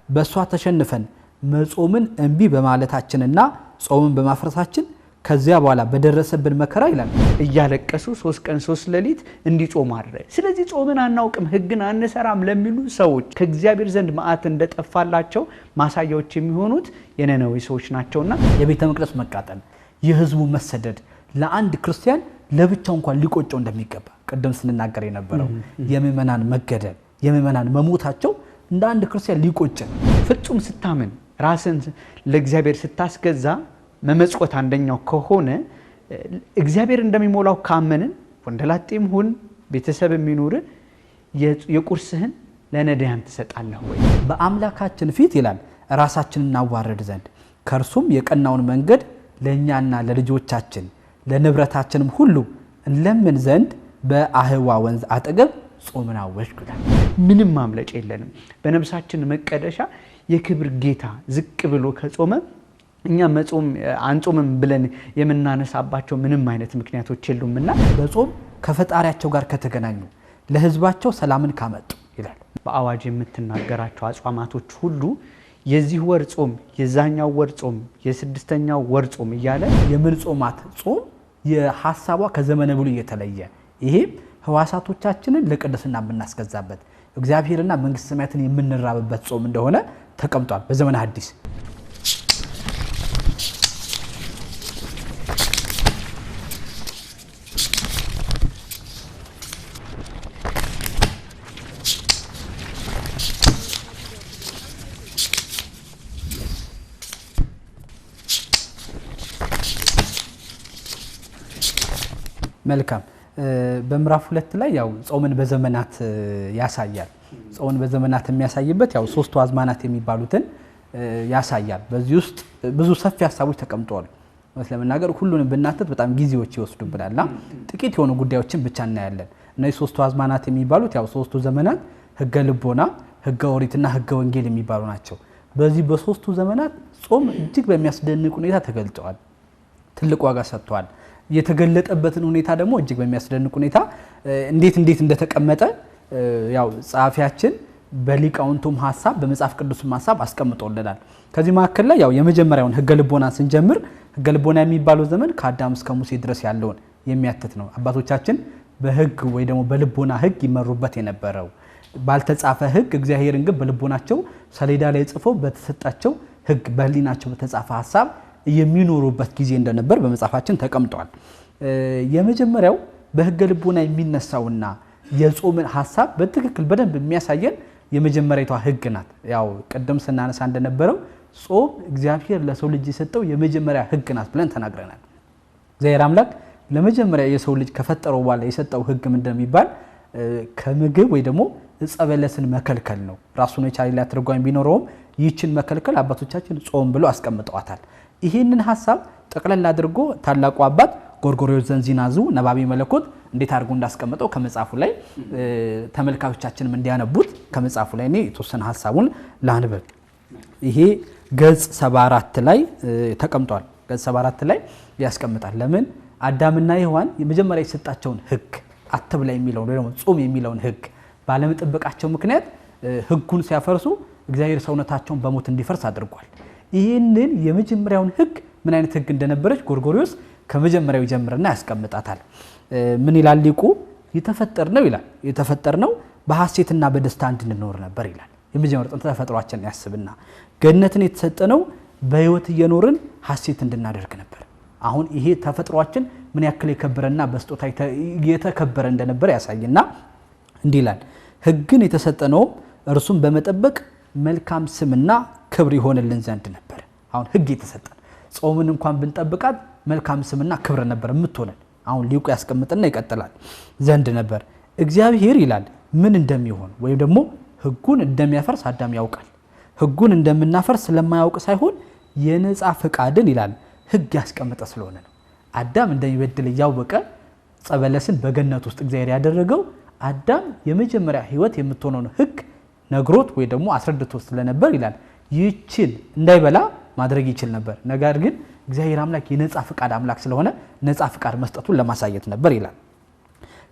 በሷ ተሸንፈን መጾምን እንቢ በማለታችንና ጾምን በማፍረሳችን ከዚያ በኋላ በደረሰብን መከራ ይላል እያለቀሱ 3 ቀን 3 ሌሊት እንዲጾም አድርገ። ስለዚህ ጾምን አናውቅም ህግን አንሰራም ለሚሉ ሰዎች ከእግዚአብሔር ዘንድ መዓት እንደጠፋላቸው ማሳያዎች የሚሆኑት የነነዌ ሰዎች ናቸውና የቤተ መቅደስ መቃጠል የህዝቡ መሰደድ ለአንድ ክርስቲያን ለብቻው እንኳን ሊቆጨው እንደሚገባ ቀደም ስንናገር የነበረው የምእመናን መገደል የምእመናን መሞታቸው እንደ አንድ ክርስቲያን ሊቆጨን ፍጹም ስታምን ራስን ለእግዚአብሔር ስታስገዛ መመጽወት አንደኛው ከሆነ እግዚአብሔር እንደሚሞላው ካመንን ወንደላጤም ሁን ቤተሰብ የሚኖር የቁርስህን ለነዳያን ትሰጣለህ ወይ በአምላካችን ፊት ይላል ራሳችንን እናዋርድ ዘንድ ከርሱም የቀናውን መንገድ ለኛና ለልጆቻችን ለንብረታችንም ሁሉ እንለምን ዘንድ በአህዋ ወንዝ አጠገብ ጾምን አወጅኩ። ምንም ማምለጭ የለንም። በነፍሳችን መቀደሻ የክብር ጌታ ዝቅ ብሎ ከጾመ እኛ መጾም አንጾምም ብለን የምናነሳባቸው ምንም አይነት ምክንያቶች የሉምና በጾም ከፈጣሪያቸው ጋር ከተገናኙ ለህዝባቸው ሰላምን ካመጡ ይላል። በአዋጅ የምትናገራቸው አጽዋማቶች ሁሉ የዚህ ወር ጾም የዛኛው ወር ጾም የስድስተኛው ወር ጾም እያለ የምንጾማት ጾም የሐሳቧ ከዘመነ ብሉይ የተለየ ይሄ ህዋሳቶቻችንን ለቅድስና የምናስገዛበት እግዚአብሔርና መንግስተ ሰማያትን የምንራብበት ጾም እንደሆነ ተቀምጧል በዘመነ ሐዲስ። መልካም በምዕራፍ 2 ላይ ያው ጾምን በዘመናት ያሳያል። ጾምን በዘመናት የሚያሳይበት ያው 3 አዝማናት የሚባሉትን ያሳያል። በዚህ ውስጥ ብዙ ሰፊ ሐሳቦች ተቀምጠዋል። ስለምናገር ሁሉንም ብናተት በጣም ጊዜዎች ይወስዱብናልና ጥቂት የሆኑ ጉዳዮችን ብቻ እናያለን። እነዚህ 3 አዝማናት የሚባሉት ያው 3ቱ ዘመናት ህገ ልቦና፣ ህገ ኦሪትና ህገ ወንጌል የሚባሉ ናቸው። በዚህ በ3ቱ ዘመናት ጾም እጅግ በሚያስደንቅ ሁኔታ ተገልጸዋል። ትልቅ ዋጋ ሰጥቷል። የተገለጠበትን ሁኔታ ደግሞ እጅግ በሚያስደንቅ ሁኔታ እንዴት እንደተቀመጠ ያው ጻፊያችን በሊቃውንቱም ሐሳብ በመጽሐፍ ቅዱስም ሐሳብ አስቀምጦልናል። ከዚህ መካከል ላይ ያው የመጀመሪያውን ህገ ልቦና ስንጀምር ህገ ልቦና የሚባለው ዘመን ከአዳም እስከ ሙሴ ድረስ ያለውን የሚያትት ነው። አባቶቻችን በህግ ወይ ደግሞ በልቦና ህግ ይመሩበት የነበረው ባልተጻፈ ህግ እግዚአብሔርን ግን በልቦናቸው ሰሌዳ ላይ ጽፈው በተሰጣቸው ህግ በህሊናቸው በተጻፈ ሐሳብ የሚኖሩበት ጊዜ እንደነበር በመጽሐፋችን ተቀምጧል። የመጀመሪያው በህገ ልቦና የሚነሳውና የጾምን ሐሳብ በትክክል በደንብ የሚያሳየን የመጀመሪያዋ ህግ ናት። ያው ቀደም ስናነሳ እንደነበረው ጾም እግዚአብሔር ለሰው ልጅ የሰጠው የመጀመሪያ ህግ ናት ብለን ተናግረናል። እግዚአብሔር አምላክ ለመጀመሪያ የሰው ልጅ ከፈጠረው በኋላ የሰጠው ህግ ምንድነው የሚባል ከምግብ ወይ ደግሞ ዕፀ በለስን መከልከል ነው። ራሱን የቻለ ትርጓሜ ቢኖረውም ይህችን መከልከል አባቶቻችን ጾም ብሎ አስቀምጠዋታል። ይሄንን ሐሳብ ጠቅለል አድርጎ ታላቁ አባት ጎርጎርዮስ ዘንዚናዙ ነባቤ መለኮት እንዴት አድርጎ እንዳስቀመጠው ከመጽሐፉ ላይ ተመልካቾቻችንም እንዲያነቡት ከመጽሐፉ ላይ ነው የተወሰነ ሐሳቡን ላንበብ። ይሄ ገጽ 74 ላይ ተቀምጧል። ገጽ 74 ላይ ያስቀምጣል። ለምን አዳምና ሔዋን የመጀመሪያ የሰጣቸውን ህግ አትብላ የሚለውን ወይ ደግሞ ጾም የሚለውን ህግ ባለመጠበቃቸው ምክንያት ህጉን ሲያፈርሱ እግዚአብሔር ሰውነታቸውን በሞት እንዲፈርስ አድርጓል። ይህንን የመጀመሪያውን ህግ ምን አይነት ህግ እንደነበረች ጎርጎርዮስ ከመጀመሪያው ጀምርና ያስቀምጣታል። ምን ይላል ሊቁ? የተፈጠርነው ይላል የተፈጠርነው በሐሴትና በደስታ እንድንኖር ነበር ይላል። የመጀመሪያው ጥንተ ተፈጥሯችን ያስብና ገነትን የተሰጠነው በህይወት እየኖርን ሐሴት እንድናደርግ ነበር። አሁን ይሄ ተፈጥሯችን ምን ያክል የከበረና በስጦታ የተከበረ እንደነበር ያሳይና እንዲህ ይላል። ህግን የተሰጠነው እርሱም በመጠበቅ መልካም ስምና ክብር ይሆንልን ዘንድ ነበር። አሁን ህግ የተሰጠን ጾምን እንኳን ብንጠብቃት መልካም ስምና ክብር ነበር የምትሆነን። አሁን ሊቁ ያስቀምጥና ይቀጥላል ዘንድ ነበር። እግዚአብሔር ይላል ምን እንደሚሆን ወይም ደግሞ ህጉን እንደሚያፈርስ አዳም ያውቃል። ህጉን እንደምናፈርስ ስለማያውቅ ሳይሆን የነጻ ፈቃድን ይላል ህግ ያስቀመጠ ስለሆነ ነው። አዳም እንደሚበድል ያወቀ ዕፀ በለስን በገነት ውስጥ እግዚአብሔር ያደረገው አዳም የመጀመሪያ ህይወት የምትሆነው ህግ ነግሮት ወይ ደግሞ አስረድቶት ስለነበር ይላል ይችል እንዳይበላ ማድረግ ይችል ነበር። ነገር ግን እግዚአብሔር አምላክ የነጻ ፈቃድ አምላክ ስለሆነ ነጻ ፈቃድ መስጠቱን ለማሳየት ነበር ይላል።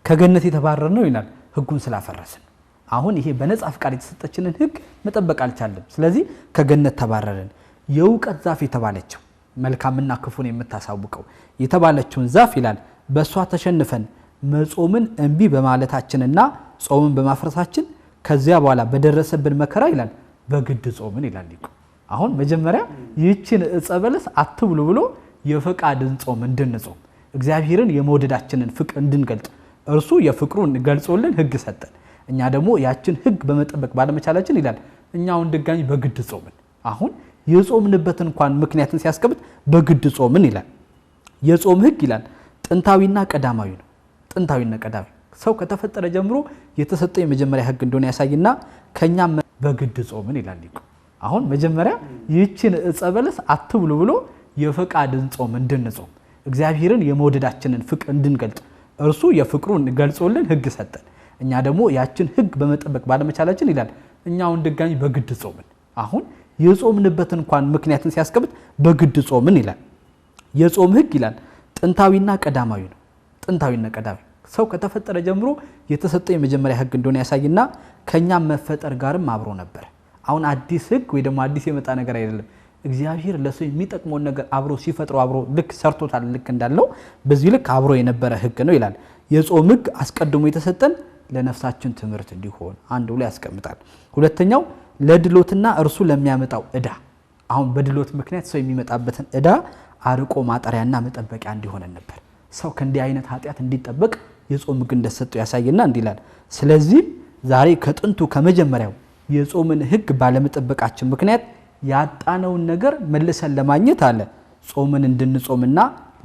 ከገነት የተባረርነው ይላል ህጉን ስላፈረስን። አሁን ይሄ በነጻ ፍቃድ የተሰጠችንን ህግ መጠበቅ አልቻለም። ስለዚህ ከገነት ተባረርን። የእውቀት ዛፍ የተባለችው መልካምና ክፉን የምታሳውቀው የተባለችውን ዛፍ ይላል በእሷ ተሸንፈን መጾምን እንቢ በማለታችንና ጾምን በማፍረሳችን ከዚያ በኋላ በደረሰብን መከራ ይላል በግድ ጾምን ይላል ሊቁ። አሁን መጀመሪያ ይህችን ዕፀ በለስ አትብሉ ብሎ የፈቃድን ጾም እንድንጾም እግዚአብሔርን የመውደዳችንን ፍቅር እንድንገልጥ እርሱ የፍቅሩን ገልጾልን ህግ ሰጠን። እኛ ደግሞ ያችን ህግ በመጠበቅ ባለመቻላችን ይላል እኛውን ድጋሚ በግድ ጾምን። አሁን የጾምንበትን እንኳን ምክንያትን ሲያስቀምጥ በግድ ጾምን ይላል። የጾም ህግ ይላል ጥንታዊና ቀዳማዊ ነው። ጥንታዊና ቀዳማዊ ሰው ከተፈጠረ ጀምሮ የተሰጠው የመጀመሪያ ህግ እንደሆነ ያሳይና ከኛም በግድ ጾምን ይላል ሊቁ። አሁን መጀመሪያ ይህችን ዕፀ በለስ አትብሉ ብሎ የፈቃድን ጾም እንድንጾም እግዚአብሔርን የመውደዳችንን ፍቅር እንድንገልጥ እርሱ የፍቅሩን ገልጾልን ህግ ሰጠን። እኛ ደግሞ ያችን ህግ በመጠበቅ ባለመቻላችን ይላል እኛውን ድጋሚ በግድ ጾምን። አሁን የጾምንበትን እንኳን ምክንያትን ሲያስቀምጥ በግድ ጾምን ይላል። የጾም ህግ ይላል ጥንታዊና ቀዳማዊ ነው። ጥንታዊና ቀዳማዊ ሰው ከተፈጠረ ጀምሮ የተሰጠው የመጀመሪያ ህግ እንደሆነ ያሳይና ከኛም መፈጠር ጋርም አብሮ ነበር። አሁን አዲስ ህግ ወይ ደግሞ አዲስ የመጣ ነገር አይደለም። እግዚአብሔር ለሰው የሚጠቅመውን ነገር አብሮ ሲፈጥረው አብሮ ልክ ሰርቶታል። ልክ እንዳለው በዚህ ልክ አብሮ የነበረ ህግ ነው ይላል። የጾም ህግ አስቀድሞ የተሰጠን ለነፍሳችን ትምህርት እንዲሆን አንዱ ላይ ያስቀምጣል። ሁለተኛው ለድሎትና እርሱ ለሚያመጣው ዕዳ። አሁን በድሎት ምክንያት ሰው የሚመጣበትን ዕዳ አርቆ ማጠሪያና መጠበቂያ እንዲሆነን ነበር። ሰው ከእንዲህ አይነት ኃጢአት እንዲጠበቅ የጾም ህግ እንደሰጠው ያሳይና እንዲህ ይላል ስለዚህ ዛሬ ከጥንቱ ከመጀመሪያው የጾምን ህግ ባለመጠበቃችን ምክንያት ያጣነውን ነገር መልሰን ለማግኘት አለ ጾምን እንድንጾምና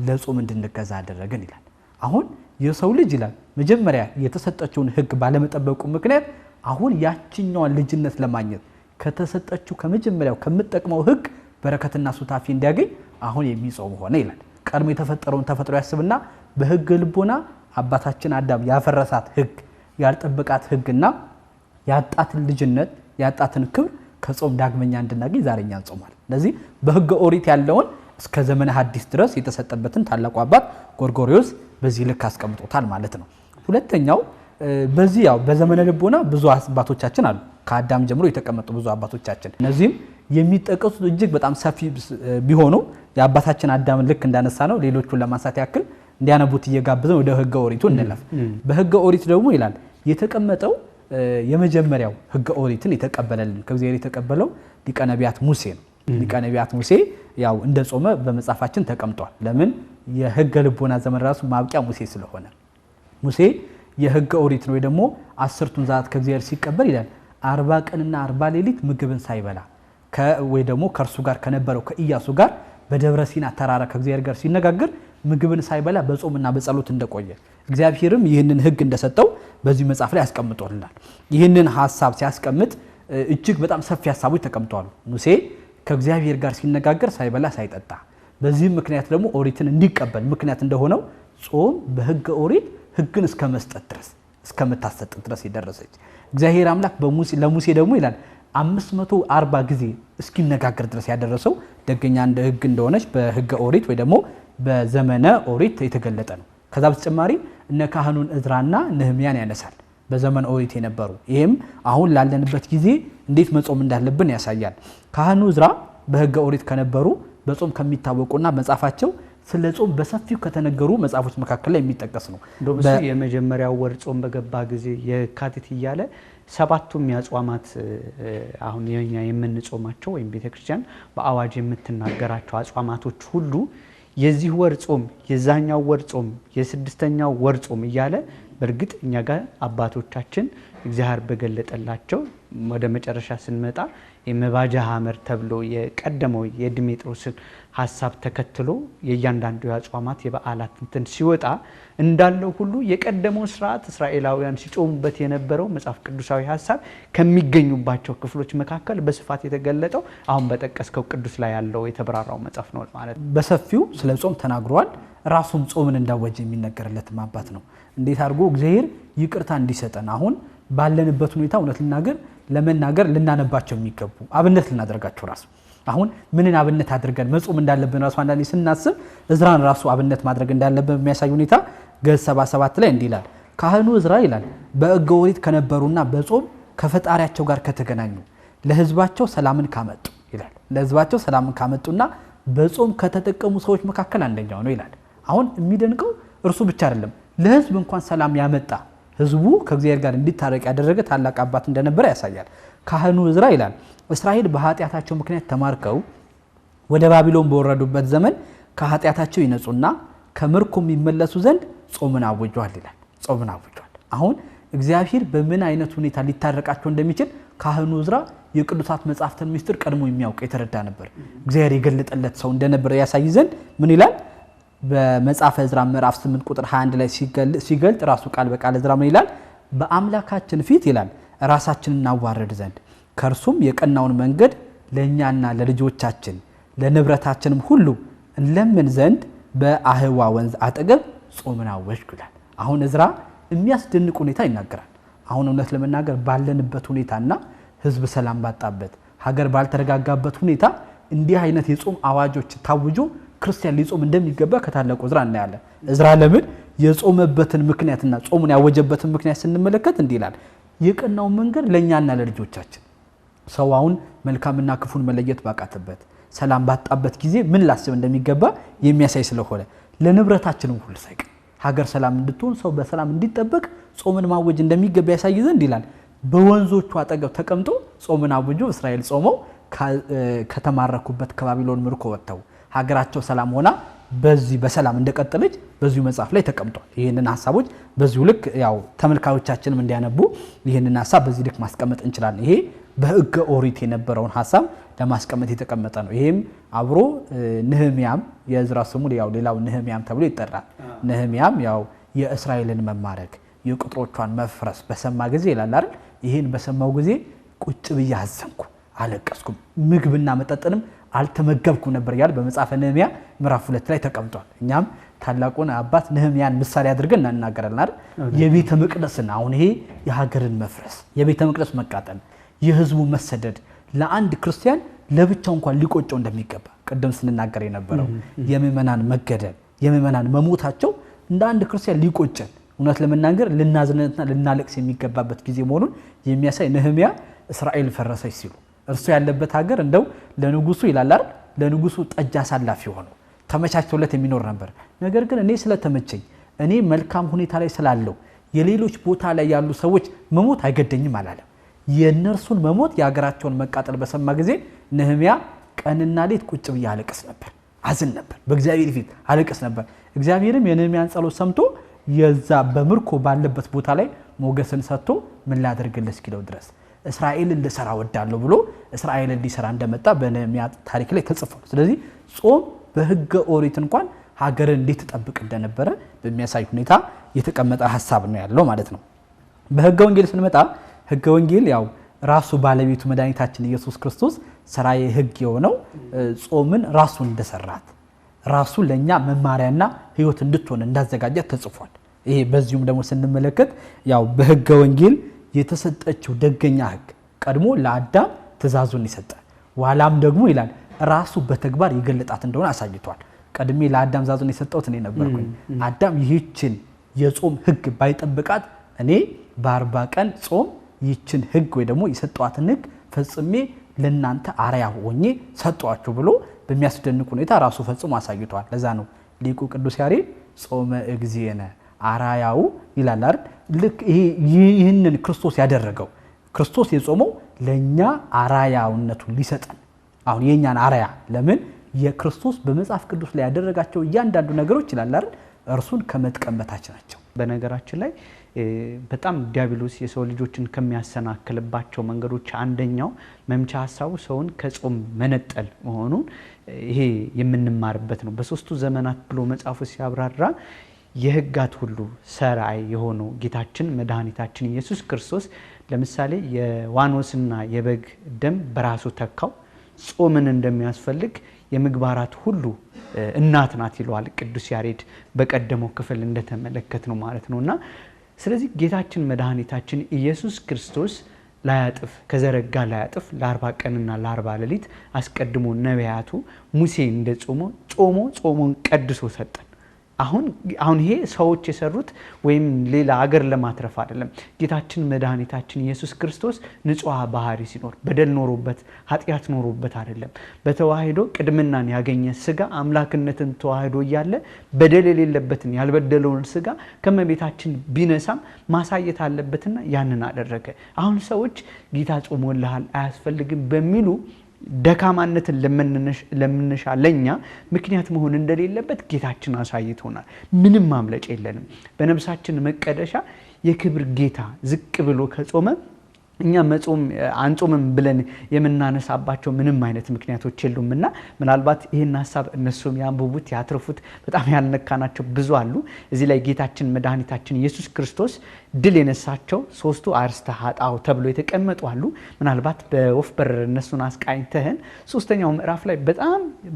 ለጾም እንድንገዛ አደረገን ይላል። አሁን የሰው ልጅ ይላል መጀመሪያ የተሰጠችውን ህግ ባለመጠበቁ ምክንያት አሁን ያችኛዋን ልጅነት ለማግኘት ከተሰጠችው ከመጀመሪያው ከምትጠቅመው ህግ በረከትና ሱታፊ እንዲያገኝ አሁን የሚጾም ሆነ ይላል። ቀድሞ የተፈጠረውን ተፈጥሮ ያስብና በህግ ልቦና አባታችን አዳም ያፈረሳት ህግ ያልጠበቃት ህግና ያጣትን ልጅነት ያጣትን ክብር ከጾም ዳግመኛ እንድናገኝ ዛሬኛ እንጾማለን። ስለዚህ በህገ ኦሪት ያለውን እስከ ዘመነ ሐዲስ ድረስ የተሰጠበትን ታላቁ አባት ጎርጎርዮስ በዚህ ልክ አስቀምጦታል ማለት ነው። ሁለተኛው በዚህ ያው በዘመነ ልቦና ብዙ አባቶቻችን አሉ። ከአዳም ጀምሮ የተቀመጡ ብዙ አባቶቻችን እነዚህም የሚጠቀሱት እጅግ በጣም ሰፊ ቢሆኑ የአባታችን አዳምን ልክ እንዳነሳ ነው ሌሎቹን ለማንሳት ያክል እንዲያነቡት እየጋበዘን ወደ ህገ ኦሪቱ እንለፍ። በህገ ኦሪት ደግሞ ይላል የተቀመጠው የመጀመሪያው ህገ ኦሪትን የተቀበለልን ከእግዚአብሔር የተቀበለው ሊቀ ነቢያት ሙሴ ነው። ሊቀ ነቢያት ሙሴ ያው እንደ ጾመ በመጽሐፋችን ተቀምጧል። ለምን የህገ ልቦና ዘመን ራሱ ማብቂያ ሙሴ ስለሆነ ሙሴ የህገ ኦሪት ነው ወይ ደግሞ 10ቱን ዛት ከእግዚአብሔር ሲቀበል ይላል 40 ቀንና 40 ሌሊት ምግብን ሳይበላ ወይ ደግሞ ከእርሱ ጋር ከነበረው ከኢያሱ ጋር በደብረ ሲና ተራራ ከእግዚአብሔር ጋር ሲነጋገር ምግብን ሳይበላ በጾምና በጸሎት እንደቆየ እግዚአብሔርም ይህንን ህግ እንደሰጠው በዚህ መጽሐፍ ላይ ያስቀምጦልናል። ይህንን ሐሳብ ሲያስቀምጥ እጅግ በጣም ሰፊ ሐሳቦች ተቀምጠዋል። ሙሴ ከእግዚአብሔር ጋር ሲነጋገር ሳይበላ ሳይጠጣ በዚህ ምክንያት ደግሞ ኦሪትን እንዲቀበል ምክንያት እንደሆነው ጾም በህገ ኦሪት ህግን እስከ መስጠት ድረስ እስከምታሰጥ ድረስ ይደረሰች እግዚአብሔር አምላክ ለሙሴ ደግሞ ይላል 540 ጊዜ እስኪነጋገር ድረስ ያደረሰው ደገኛ እንደ ህግ እንደሆነች በህገ ኦሪት ወይ ደግሞ በዘመነ ኦሪት የተገለጠ ነው። ከዛ በተጨማሪ እነ ካህኑን እዝራና ነህምያን ያነሳል በዘመነ ኦሪት የነበሩ። ይሄም አሁን ላለንበት ጊዜ እንዴት መጾም እንዳለብን ያሳያል። ካህኑ እዝራ በህገ ኦሪት ከነበሩ በጾም ከሚታወቁና መጻፋቸው ስለ ጾም በሰፊው ከተነገሩ መጽሐፎች መካከል ላይ የሚጠቀስ ነው። እንደውም የመጀመሪያው ወር ጾም በገባ ጊዜ የካቲት እያለ ሰባቱም ያጿማት አሁን የኛ የምንጾማቸው ወይም ቤተክርስቲያን በአዋጅ የምትናገራቸው አጿማቶች ሁሉ የዚህ ወር ጾም የዛኛው ወር ጾም የስድስተኛው ወር ጾም እያለ በርግጥ እኛ ጋር አባቶቻችን እግዚአብሔር በገለጠላቸው ወደ መጨረሻ ስንመጣ የመባጃ ሐመር ተብሎ የቀደመው የድሜጥሮስን ሐሳብ ተከትሎ የእያንዳንዱ ያጿማት የበዓላት እንትን ሲወጣ እንዳለው ሁሉ የቀደመው ስርዓት እስራኤላውያን ሲጾሙበት የነበረው መጽሐፍ ቅዱሳዊ ሐሳብ ከሚገኙባቸው ክፍሎች መካከል በስፋት የተገለጠው አሁን በጠቀስከው ቅዱስ ላይ ያለው የተብራራው መጽሐፍ ነው ማለት ነው። በሰፊው ስለ ጾም ተናግሯል። ራሱም ጾምን እንዳወጀ የሚነገርለት አባት ነው። እንዴት አድርጎ እግዚአብሔር ይቅርታ እንዲሰጠን አሁን ባለንበት ሁኔታ እውነት ለመናገር ልናነባቸው የሚገቡ አብነት ልናደርጋቸው ራሱ አሁን ምንን አብነት አድርገን መጾም እንዳለብን ራሱ አንዳንዴ ስናስብ እዝራን ራሱ አብነት ማድረግ እንዳለብን በሚያሳይ ሁኔታ ገጽ 77 ላይ እንዲህ ይላል ካህኑ እዝራ ይላል በሕገ ኦሪት ከነበሩና በጾም ከፈጣሪያቸው ጋር ከተገናኙ ለህዝባቸው ሰላምን ካመጡ ይላል። ለህዝባቸው ሰላምን ካመጡና በጾም ከተጠቀሙ ሰዎች መካከል አንደኛው ነው ይላል። አሁን የሚደንቀው እርሱ ብቻ አይደለም፣ ለህዝብ እንኳን ሰላም ያመጣ ህዝቡ ከእግዚአብሔር ጋር እንዲታረቅ ያደረገ ታላቅ አባት እንደነበረ ያሳያል። ካህኑ ዕዝራ ይላል እስራኤል በኃጢአታቸው ምክንያት ተማርከው ወደ ባቢሎን በወረዱበት ዘመን ከኃጢአታቸው ይነጹና ከምርኮ የሚመለሱ ዘንድ ጾምን አውጇል ይላል። ጾምን አውጇል። አሁን እግዚአብሔር በምን አይነት ሁኔታ ሊታረቃቸው እንደሚችል ካህኑ ዕዝራ የቅዱሳት መጻሕፍትን ምስጢር ቀድሞ የሚያውቅ የተረዳ ነበር። እግዚአብሔር የገለጠለት ሰው እንደነበረ ያሳይ ዘንድ ምን ይላል? በመጽሐፈ ዕዝራ ምዕራፍ 8 ቁጥር 21 ላይ ሲገልጥ ራሱ ቃል በቃል ዕዝራ ምን ይላል? በአምላካችን ፊት ይላል ራሳችንን እናዋርድ ዘንድ ከእርሱም የቀናውን መንገድ ለእኛና ለልጆቻችን ለንብረታችንም ሁሉ እንለምን ዘንድ በአህዋ ወንዝ አጠገብ ጾምን አወጅኩ ይላል። አሁን ዕዝራ የሚያስደንቅ ሁኔታ ይናገራል። አሁን እውነት ለመናገር ባለንበት ሁኔታና ህዝብ ሰላም ባጣበት ሀገር ባልተረጋጋበት ሁኔታ እንዲህ አይነት የጾም አዋጆች ታውጆ ክርስቲያን ሊጾም እንደሚገባ ከታላቁ ዕዝራ እናያለን። ዕዝራ ለምን የጾመበትን ምክንያትና ጾሙን ያወጀበትን ምክንያት ስንመለከት እንዲህ ይላል፣ የቀናውን መንገድ ለእኛና ለልጆቻችን። ሰው አሁን መልካምና ክፉን መለየት ባቃተበት ሰላም ባጣበት ጊዜ ምን ላስብ እንደሚገባ የሚያሳይ ስለሆነ ለንብረታችንም ሁሉ ሳይቀር ሀገር ሰላም እንድትሆን ሰው በሰላም እንዲጠበቅ ጾምን ማወጅ እንደሚገባ ያሳይ ዘንድ ይላል በወንዞቹ አጠገብ ተቀምጦ ጾምን አውጆ እስራኤል ጾመው ከተማረኩበት ከባቢሎን ምርኮ ወጥተው ሀገራቸው ሰላም ሆና በዚህ በሰላም እንደቀጠለች በዚሁ መጽሐፍ ላይ ተቀምጧል። ይሄንን ሐሳቦች በዚሁ ልክ ያው ተመልካቾቻችንም እንዲያነቡ ይሄንን ሐሳብ በዚህ ልክ ማስቀመጥ እንችላለን። ይሄ በሕገ ኦሪት የነበረውን ሐሳብ ለማስቀመጥ የተቀመጠ ነው። ይሄም አብሮ ነህምያም የዕዝራ ስሙ ያው ሌላው ነህምያም ተብሎ ይጠራል። ነህምያም ያው የእስራኤልን መማረክ የቅጥሮቿን መፍረስ በሰማ ጊዜ ይላል አይደል? ይሄን በሰማው ጊዜ ቁጭ ብዬ አዘንኩ፣ አለቀስኩ፣ ምግብና መጠጥንም አልተመገብኩ ነበር ያለ በመጽሐፈ ነህምያ ምዕራፍ 2 ላይ ተቀምጧል። እኛም ታላቁን አባት ነህምያን ምሳሌ አድርገን እናናገራለን አይደል? የቤተ መቅደስና አሁን ይሄ የሀገርን መፍረስ፣ የቤተ መቅደስ መቃጠል፣ የህዝቡ መሰደድ ለአንድ ክርስቲያን ለብቻው እንኳን ሊቆጨው እንደሚገባ ቅድም ስንናገር የነበረው የምእመናን መገደል፣ የምእመናን መሞታቸው እንደ አንድ ክርስቲያን ሊቆጨን እውነት ለመናገር ልናዝነትና ልናለቅስ የሚገባበት ጊዜ መሆኑን የሚያሳይ ነህምያ እስራኤል ፈረሰች ሲሉ እርሱ ያለበት ሀገር እንደው ለንጉሱ ይላል አይደል? ለንጉሱ ጠጅ አሳላፊ ሆኖ ተመቻችቶለት የሚኖር ነበር። ነገር ግን እኔ ስለተመቸኝ እኔ መልካም ሁኔታ ላይ ስላለው የሌሎች ቦታ ላይ ያሉ ሰዎች መሞት አይገደኝም አላለም። የነርሱን መሞት የሀገራቸውን መቃጠል በሰማ ጊዜ ነህምያ ቀንና ሌት ቁጭ ብዬ አለቅስ ነበር፣ አዝን ነበር፣ በእግዚአብሔር ፊት አለቅስ ነበር። እግዚአብሔርም የነህምያን ጸሎት ሰምቶ የዛ በምርኮ ባለበት ቦታ ላይ ሞገስን ሰጥቶ ምን ላደርግልህ እስኪለው ድረስ እስራኤልን ልሰራ ወዳለሁ ብሎ እስራኤልን ሊሰራ እንደመጣ በነህምያ ታሪክ ላይ ተጽፏል። ስለዚህ ጾም በሕገ ኦሪት እንኳን ሀገርን እንዴት ተጠብቅ እንደነበረ በሚያሳይ ሁኔታ የተቀመጠ ሐሳብ ነው ያለው ማለት ነው። በሕገ ወንጌል ስንመጣ ሕገ ወንጌል ያው ራሱ ባለቤቱ መድኃኒታችን ኢየሱስ ክርስቶስ ሥራዬ ሕግ የሆነው ጾምን ራሱን እንደሰራት ራሱ ለኛ መማሪያና ሕይወት እንድትሆን እንዳዘጋጃት ተጽፏል። ይሄ በዚሁም ደግሞ ስንመለከት ያው በሕገ ወንጌል የተሰጠችው ደገኛ ሕግ ቀድሞ ለአዳም ትእዛዙን ይሰጣል፣ ኋላም ደግሞ ይላል ራሱ በተግባር የገለጣት እንደሆነ አሳይቷል። ቀድሜ ለአዳም ትእዛዙን የሰጠሁት እኔ ነበርኩኝ። አዳም ይህችን የጾም ሕግ ባይጠብቃት እኔ በ40 ቀን ጾም ይህችን ሕግ ወይ ደግሞ የሰጠዋትን ሕግ ፈጽሜ ለናንተ አርአያ ሆኜ ሰጠዋችሁ ብሎ በሚያስደንቅ ሁኔታ ራሱ ፈጽሞ አሳይቷል። ለዛ ነው ሊቁ ቅዱስ ያሬድ ጾመ እግዚእነ አርአያው ይላል አይደል? ልክ ይህንን ክርስቶስ ያደረገው ክርስቶስ የጾመው ለኛ አርአያውነቱን ሊሰጠን አሁን የኛን አርአያ ለምን የክርስቶስ በመጽሐፍ ቅዱስ ላይ ያደረጋቸው እያንዳንዱ ነገሮች ይላል አይደል? እርሱን ከመጥቀም በታች ናቸው። በነገራችን ላይ በጣም ዲያብሎስ የሰው ልጆችን ከሚያሰናክልባቸው መንገዶች አንደኛው መምቻ ሐሳቡ ሰውን ከጾም መነጠል መሆኑን ይሄ የምንማርበት ነው። በሶስቱ ዘመናት ብሎ መጽሐፉ ሲያብራራ የሕጋት ሁሉ ሰራይ የሆነው ጌታችን መድኃኒታችን ኢየሱስ ክርስቶስ ለምሳሌ የዋኖስና የበግ ደም በራሱ ተካው። ጾምን እንደሚያስፈልግ የምግባራት ሁሉ እናት ናት ይለዋል ቅዱስ ያሬድ በቀደመው ክፍል እንደተመለከት ነው ማለት ነውና ስለዚህ ጌታችን መድኃኒታችን ኢየሱስ ክርስቶስ ላያጥፍ ከዘረጋ ላያጥፍ ለ40 ቀንና ለ40 ሌሊት አስቀድሞ ነቢያቱ ሙሴ እንደጾመ ጾሞን ቀድሶ ሰጠን። አሁን ይሄ ሰዎች የሰሩት ወይም ሌላ ሀገር ለማትረፍ አይደለም። ጌታችን መድኃኒታችን ኢየሱስ ክርስቶስ ንጹህ ባህሪ ሲኖር በደል ኖሮበት ኃጢአት ኖሮበት አይደለም። በተዋህዶ ቅድምናን ያገኘ ስጋ አምላክነትን ተዋህዶ እያለ በደል የሌለበትን ያልበደለውን ስጋ ከመቤታችን ቢነሳም ማሳየት አለበትና ያንን አደረገ። አሁን ሰዎች ጌታ ጾሞልሃል አያስፈልግም በሚሉ ደካማነትን ለምንሻ ለኛ ምክንያት መሆን እንደሌለበት ጌታችን አሳይቶናል። ምንም ማምለጭ የለንም። በነፍሳችን መቀደሻ የክብር ጌታ ዝቅ ብሎ ከጾመ እኛ መጾም አንጾምም ብለን የምናነሳባቸው ምንም አይነት ምክንያቶች የሉምና ምናልባት ይሄን ሐሳብ እነሱም ያንብቡት ያትርፉት። በጣም ያልነካናቸው ብዙ አሉ። እዚህ ላይ ጌታችን መድኃኒታችን ኢየሱስ ክርስቶስ ድል የነሳቸው ሶስቱ አርእስተ ኃጣው ተብሎ የተቀመጡ አሉ። ምናልባት በወፍ በረር እነሱን አስቃኝተህን ሶስተኛው ምዕራፍ ላይ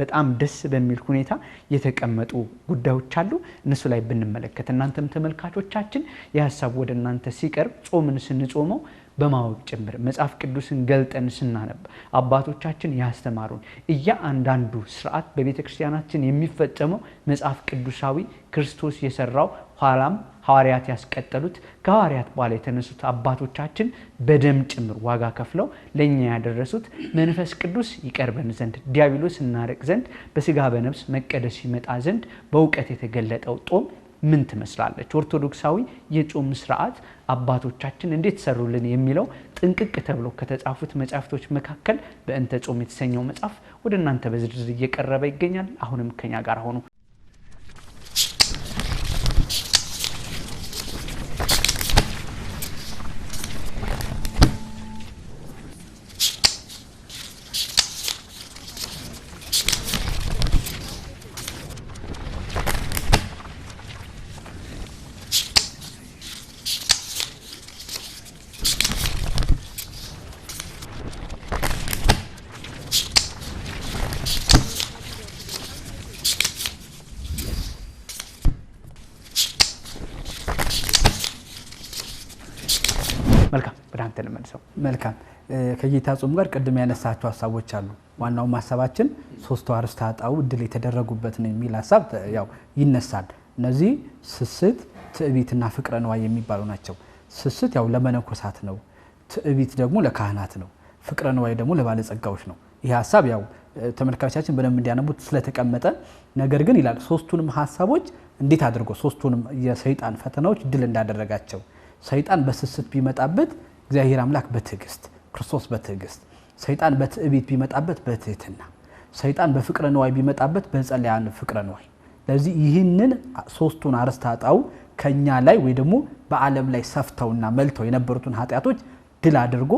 በጣም ደስ በሚል ሁኔታ የተቀመጡ ጉዳዮች አሉ። እነሱ ላይ ብንመለከት እናንተም ተመልካቾቻችን የሐሳብ ወደ እናንተ ሲቀርብ ጾምን ስንጾመው በማወቅ ጭምር መጽሐፍ ቅዱስን ገልጠን ስናነብ አባቶቻችን ያስተማሩን እያንዳንዱ ሥርዓት በቤተ ክርስቲያናችን የሚፈጸመው መጽሐፍ ቅዱሳዊ ክርስቶስ የሰራው ኋላም ሐዋርያት ያስቀጠሉት ከሐዋርያት በኋላ የተነሱት አባቶቻችን በደም ጭምር ዋጋ ከፍለው ለኛ ያደረሱት መንፈስ ቅዱስ ይቀርበን ዘንድ ዲያብሎስ እናረቅ ዘንድ በስጋ በነፍስ መቀደስ ይመጣ ዘንድ በእውቀት የተገለጠው ጾም ምን ትመስላለች? ኦርቶዶክሳዊ የጾም ሥርዓት አባቶቻችን እንዴት ሰሩልን የሚለው ጥንቅቅ ተብሎ ከተጻፉት መጻሕፍቶች መካከል በእንተ ጾም የተሰኘው መጽሐፍ ወደ እናንተ በዝርዝር እየቀረበ ይገኛል። አሁንም ከኛ ጋር ሆኑ። መልካም ወዳንተ ለመንሰው መልካም ከጌታ ጾም ጋር ቀድም ያነሳቸው ሐሳቦች አሉ። ዋናው ማሰባችን ሶስቱ አርእስተ ኃጣው ድል የተደረጉበት ነው የሚል ሐሳብ ያው ይነሳል። እነዚህ ስስት፣ ትዕቢትና ፍቅረ ነዋይ የሚባሉ ናቸው። ስስት ያው ለመነኮሳት ነው፣ ትዕቢት ደግሞ ለካህናት ነው፣ ፍቅረ ነዋይ ደግሞ ለባለጸጋዎች ነው። ይሄ ሐሳብ ያው ተመልካቾቻችን በደንብ እንዲያነቡት ስለተቀመጠ ነገር ግን ይላል ሶስቱንም ሐሳቦች እንዴት አድርጎ ሶስቱንም የሰይጣን ፈተናዎች ድል እንዳደረጋቸው ሰይጣን በስስት ቢመጣበት እግዚአብሔር አምላክ በትዕግስት ክርስቶስ በትዕግስት ሰይጣን በትዕቢት ቢመጣበት በትህትና ሰይጣን በፍቅረ ነዋይ ቢመጣበት በጸለያን ፍቅረ ነዋይ ለዚህ ይህንን ሶስቱን አርእስተ ኃጣው ከኛ ላይ ወይ ደግሞ በዓለም ላይ ሰፍተውና መልተው የነበሩትን ኃጢያቶች ድል አድርጎ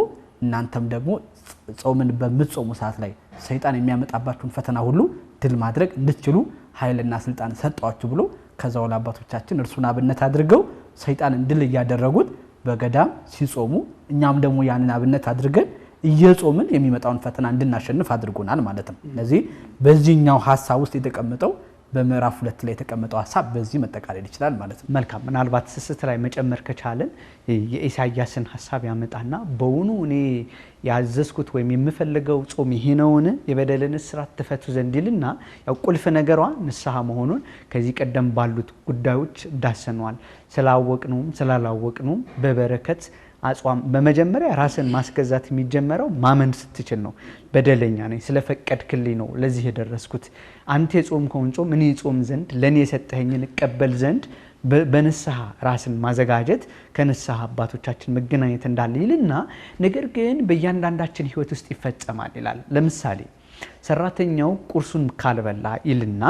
እናንተም ደግሞ ጾምን በምትጾሙ ሰዓት ላይ ሰይጣን የሚያመጣባችሁን ፈተና ሁሉ ድል ማድረግ እንድትችሉ ኃይልና ስልጣን ሰጣችሁ ብሎ ከዛው ለአባቶቻችን እርሱን አብነት አድርገው ሰይጣንን ድል ያደረጉት በገዳም ሲጾሙ እኛም ደግሞ ያንን አብነት አድርገን እየጾምን የሚመጣውን ፈተና እንድናሸንፍ አድርጎናል ማለት ነው። ስለዚህ በዚህኛው ሐሳብ ውስጥ የተቀመጠው በምዕራፍ 2 ላይ የተቀመጠው ሐሳብ በዚህ መጠቃለል ይችላል ማለት ነው። መልካም ምናልባት ስስት ላይ መጨመር ከቻለን የኢሳይያስን ሐሳብ ያመጣና በውኑ እኔ ያዘዝኩት ወይም የምፈልገው ጾም ይሄ ነውን የበደልን እስራት ትፈቱ ዘንድ ይልና ያው ቁልፍ ነገሯ ንስሐ መሆኑን ከዚህ ቀደም ባሉት ጉዳዮች ዳሰነዋል። ስላወቅነውም ስላላወቅነውም በበረከት አጽዋም በመጀመሪያ ራስን ማስገዛት የሚጀመረው ማመን ስትችል ነው። በደለኛ ነኝ ስለፈቀድክልኝ ነው ለዚህ የደረስኩት አንተ የጾምከውን ጾም እኔ ጾም ዘንድ ለኔ የሰጠኸኝን እቀበል ዘንድ በንስሐ ራስን ማዘጋጀት ከንስሐ አባቶቻችን መገናኘት እንዳለ ይልና ነገር ግን በእያንዳንዳችን ሕይወት ውስጥ ይፈጸማል ይላል። ለምሳሌ ሰራተኛው ቁርሱን ካልበላ ይልና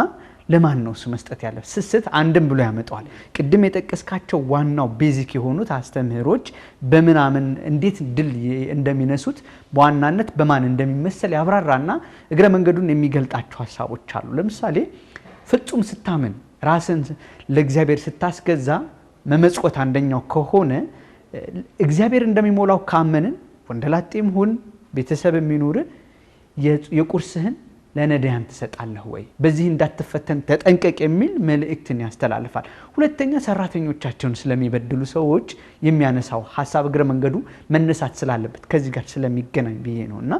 ለማን ነው መስጠት ያለው? ስስት አንድም ብሎ ያመጣዋል። ቅድም የጠቀስካቸው ዋናው ቤዚክ የሆኑት አስተምህሮች በምናምን እንዴት ድል እንደሚነሱት በዋናነት በማን እንደሚመሰል ያብራራና እግረ መንገዱን የሚገልጣቸው ሐሳቦች አሉ። ለምሳሌ ፍጹም ስታምን ራስን ለእግዚአብሔር ስታስገዛ መመጽወት አንደኛው ከሆነ እግዚአብሔር እንደሚሞላው ካመንን ወንደላጤም ሁን ቤተሰብ የሚኖር የቁርስህን ለነዳያን ተሰጣለህ ወይ በዚህ እንዳትፈተን ተጠንቀቅ የሚል መልእክትን ያስተላልፋል። ሁለተኛ ሰራተኞቻቸውን ስለሚበድሉ ሰዎች የሚያነሳው ሐሳብ እግረ መንገዱ መነሳት ስላለበት ከዚህ ጋር ስለሚገናኝ ብዬ ነውና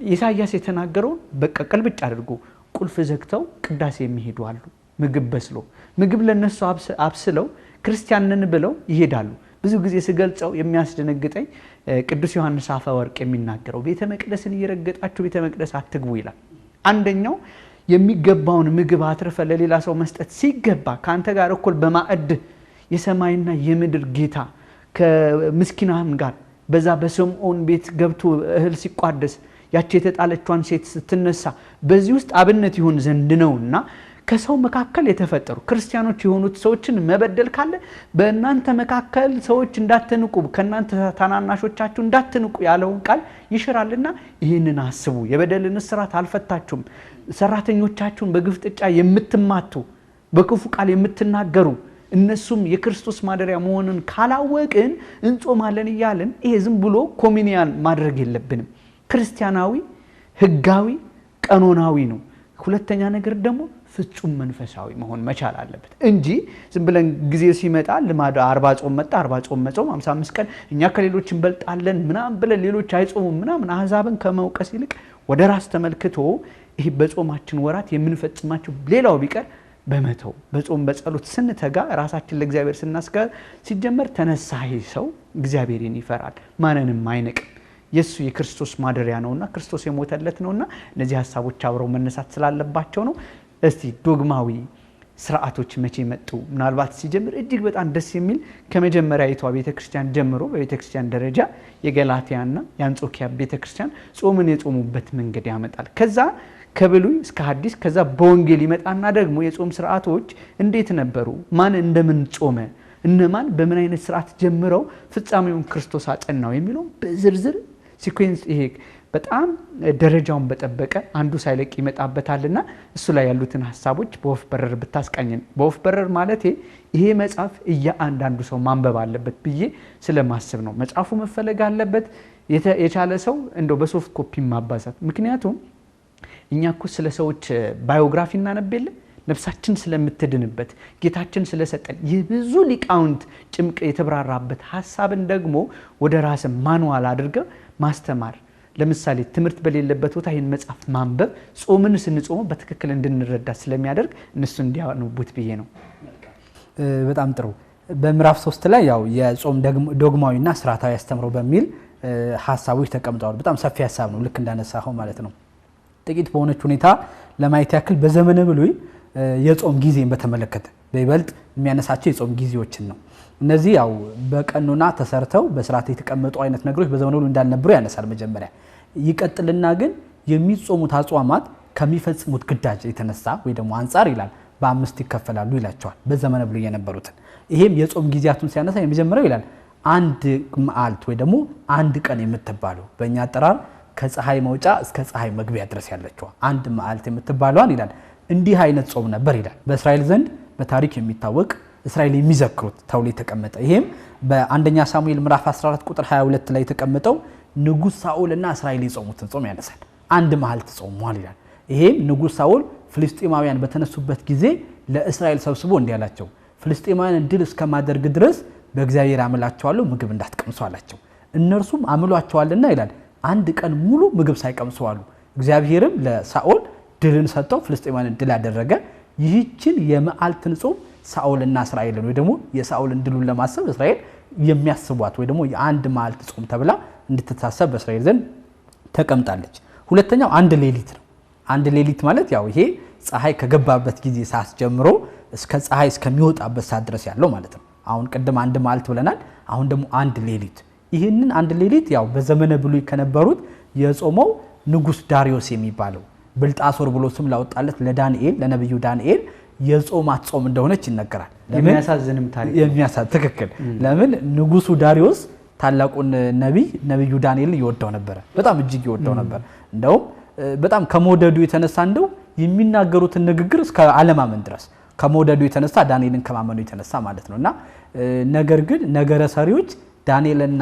ኢሳይያስ የተናገረው በቃ ቀልብጭ አድርጎ ቁልፍ ዘግተው ቅዳሴ የሚሄዱ አሉ። ምግብ በስሎ ምግብ ለነሱ አብስለው ክርስቲያንን ብለው ይሄዳሉ። ብዙ ጊዜ ስገልጸው የሚያስደነግጠኝ ቅዱስ ዮሐንስ አፈወርቅ የሚናገረው ቤተ መቅደስን እየረገጣችሁ ቤተ መቅደስ አትግቡ ይላል። አንደኛው የሚገባውን ምግብ አትርፈ ለሌላ ሰው መስጠት ሲገባ ካንተ ጋር እኩል በማዕድ የሰማይና የምድር ጌታ ከምስኪናን ጋር በዛ በስምዖን ቤት ገብቶ እህል ሲቋደስ ያቺ የተጣለቿን ሴት ስትነሳ በዚህ ውስጥ አብነት ይሆን ዘንድ ነውና ከሰው መካከል የተፈጠሩ ክርስቲያኖች የሆኑት ሰዎችን መበደል ካለ በእናንተ መካከል ሰዎች እንዳትንቁ ከናንተ ታናናሾቻችሁ እንዳትንቁ ያለውን ቃል ይሽራልና ይህንን አስቡ። የበደልን እስራት አልፈታችሁም። ሰራተኞቻችሁን በግፍ ጥጫ የምትማቱ በክፉ ቃል የምትናገሩ እነሱም የክርስቶስ ማደሪያ መሆኑን ካላወቅን እንጾማለን እያልን ይሄ ዝም ብሎ ኮሚኒያን ማድረግ የለብንም። ክርስቲያናዊ ህጋዊ ቀኖናዊ ነው። ሁለተኛ ነገር ደግሞ ፍጹም መንፈሳዊ መሆን መቻል አለበት እንጂ ዝም ብለን ጊዜ ሲመጣ ልማድ 40 ጾም መጣ 40 ጾም መጾም 55 ቀን እኛ ከሌሎች እንበልጣለን ምናም ብለን ሌሎች አይጾሙም ምናምን አህዛብን ከመውቀስ ይልቅ ወደ ራስ ተመልክቶ ይሄ በጾማችን ወራት የምንፈጽማቸው ሌላው ቢቀር በመተው በጾም በጸሎት ስንተጋ ራሳችን ለእግዚአብሔር ስናስጋ ሲጀመር ተነሳሂ ሰው እግዚአብሔርን ይፈራል፣ ማንንም አይንቅም። የሱ የክርስቶስ ማደሪያ ነውና ክርስቶስ የሞተለት ነውና እነዚህ ሐሳቦች አብረው መነሳት ስላለባቸው ነው። እስቲ ዶግማዊ ስርዓቶች መቼ መጡ? ምናልባት ሲጀምር እጅግ በጣም ደስ የሚል ከመጀመሪያዊቷ ቤተክርስቲያን ጀምሮ በቤተክርስቲያን ደረጃ የገላትያና የአንጾኪያ ቤተክርስቲያን ጾምን የጾሙበት መንገድ ያመጣል። ከዛ ከብሉይ እስከ ሐዲስ ከዛ በወንጌል ይመጣና ደግሞ የጾም ስርዓቶች እንዴት ነበሩ፣ ማን እንደምን ጾመ፣ እነማን በምን አይነት ስርዓት ጀምረው ፍጻሜውን ክርስቶስ አጸናው የሚለው በዝርዝር ሲኩዌንስ ይሄ በጣም ደረጃውን በጠበቀ አንዱ ሳይለቅ ይመጣበታልና እሱ ላይ ያሉትን ሐሳቦች በወፍ በረር ብታስቃኘን። በወፍ በረር ማለት ይሄ መጽሐፍ እያንዳንዱ ሰው ማንበብ አለበት ብዬ ስለማስብ ነው። መጽሐፉ መፈለግ አለበት። የቻለ ሰው እንደው በሶፍት ኮፒ ማባዛት። ምክንያቱም እኛ እኮ ስለ ሰዎች ባዮግራፊ እናነብየለ ነፍሳችን ስለምትድንበት ጌታችን ስለሰጠን የብዙ ሊቃውንት ጭምቅ የተብራራበት ሐሳብን ደግሞ ወደ ራስ ማንዋል አድርገው ማስተማር። ለምሳሌ ትምህርት በሌለበት ቦታ ይሄን መጽሐፍ ማንበብ ጾምን ስንጾመው በትክክል እንድንረዳ ስለሚያደርግ እነሱ እንዲያነቡት ብዬ ነው። በጣም ጥሩ። በምዕራፍ 3 ላይ ያው የጾም ዶግማዊና ስርዓታዊ አስተምሮ በሚል ሐሳቦች ተቀምጠዋል። በጣም ሰፊ ሐሳብ ነው፣ ልክ እንዳነሳኸው ማለት ነው። ጥቂት በሆነች ሁኔታ ለማየት ያክል በዘመነ ብሉይ የጾም ጊዜን በተመለከተ በይበልጥ የሚያነሳቸው የጾም ጊዜዎችን ነው። እነዚህ ያው በቀኑና ተሰርተው በስርዓት የተቀመጡ አይነት ነገሮች በዘመኑ ሁሉ እንዳልነበሩ ያነሳል። መጀመሪያ ይቀጥልና ግን የሚጾሙት አጽዋማት ከሚፈጽሙት ግዳጅ የተነሳ ወይ ደግሞ አንጻር ይላል በአምስት ይከፈላሉ ይላቸዋል በዘመነ ብሉይ የነበሩትን። ይሄም የጾም ጊዜያቱን ሲያነሳ የመጀመሪያው ይላል አንድ መዓልት ወይ ደግሞ አንድ ቀን የምትባለው በእኛ አጠራር ከፀሐይ መውጫ እስከ ፀሐይ መግቢያ ድረስ ያለችው አንድ መዓልት የምትባለዋን ይላል እንዲህ አይነት ጾም ነበር ይላል። በእስራኤል ዘንድ በታሪክ የሚታወቅ እስራኤል የሚዘክሩት ተብሎ የተቀመጠ ይሄም በአንደኛ ሳሙኤል ምዕራፍ 14 ቁጥር 22 ላይ የተቀመጠው ንጉስ ሳኦልና እስራኤል የጾሙትን ጾም ያነሳል። አንድ መዓልት ጾሟል ይላል። ይሄም ንጉስ ሳኦል ፍልስጤማውያን በተነሱበት ጊዜ ለእስራኤል ሰብስቦ እንዲያላቸው ፍልስጤማውያን ድል እስከማደርግ ድረስ በእግዚአብሔር አምላቸዋለሁ ምግብ እንዳትቀምሱ አላቸው። እነርሱም አምሏቸዋልና ይላል አንድ ቀን ሙሉ ምግብ ሳይቀምሱ አሉ። እግዚአብሔርም ለሳኦል ድልን ሰጠው፣ ፍልስጤማውያን ድል አደረገ። ይህችን የመዓልትን ጾም ሳኦልና እስራኤልን ወይ ደግሞ የሳኦልን ድሉን ለማሰብ እስራኤል የሚያስቧት ወይ ደግሞ የአንድ መዓልት ጾም ተብላ እንድትታሰብ በእስራኤል ዘንድ ተቀምጣለች። ሁለተኛው አንድ ሌሊት ነው። አንድ ሌሊት ማለት ያው ይሄ ፀሐይ ከገባበት ጊዜ ሰዓት ጀምሮ እስከ ፀሐይ እስከሚወጣበት ሰዓት ድረስ ያለው ማለት ነው። አሁን ቀደም አንድ መዓልት ብለናል። አሁን ደግሞ አንድ ሌሊት። ይህንን አንድ ሌሊት ያው በዘመነ ብሉይ ከነበሩት የጾመው ንጉስ ዳሪዮስ የሚባለው ብልጣሶር ብሎ ስም ላወጣለት ለዳንኤል ለነብዩ ዳንኤል የጾማት ጾም እንደሆነች ይነገራል። የሚያሳዝንም ታሪክ ትክክል። ለምን ንጉሱ ዳሪዮስ ታላቁን ነብዩ ዳንኤል ይወደው ነበር፣ በጣም እጅግ ይወደው ነበር። እንደውም በጣም ከመወደዱ የተነሳ እንደው የሚናገሩትን ንግግር እስከ አለማመን ድረስ ከመወደዱ የተነሳ ዳንኤልን ከማመኑ የተነሳ ማለት ነውና ነገር ግን ነገረ ሰሪዎች ዳንኤልና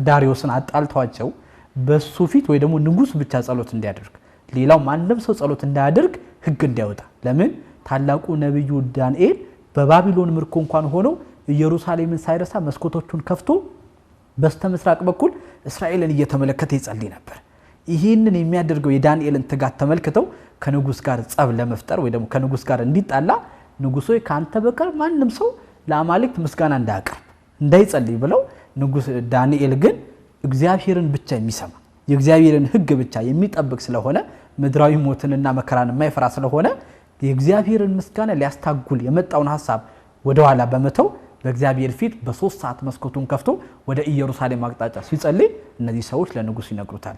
ዳሪዮስን አጣልቷቸው በሱ ፊት ወይ ደግሞ ንጉስ ብቻ ጸሎት እንዲያደርግ ሌላው ማንም ሰው ጸሎት እንዳያደርግ ህግ እንዲያወጣ። ለምን ታላቁ ነብዩ ዳንኤል በባቢሎን ምርኮ እንኳን ሆኖ ኢየሩሳሌምን ሳይረሳ መስኮቶቹን ከፍቶ በስተምስራቅ በኩል እስራኤልን እየተመለከተ ይጸልይ ነበር። ይህንን የሚያደርገው የዳንኤልን ትጋት ተመልክተው ከንጉስ ጋር ጸብ ለመፍጠር ወይ ደግሞ ከንጉስ ጋር እንዲጣላ ንጉስ ሆይ ካንተ በቀር ማንም ሰው ለአማልክት ምስጋና እንዳያቀርብ እንዳይጸልይ ብለው ንጉስ ዳንኤል ግን እግዚአብሔርን ብቻ የሚሰማ የእግዚአብሔርን ሕግ ብቻ የሚጠብቅ ስለሆነ ምድራዊ ሞትንና መከራን የማይፈራ ስለሆነ የእግዚአብሔርን ምስጋና ሊያስታጉል የመጣውን ሐሳብ ወደ ኋላ በመተው በእግዚአብሔር ፊት በ3 ሰዓት መስኮቱን ከፍቶ ወደ ኢየሩሳሌም አቅጣጫ ሲጸልይ እነዚህ ሰዎች ለንጉስ ይነግሩታል።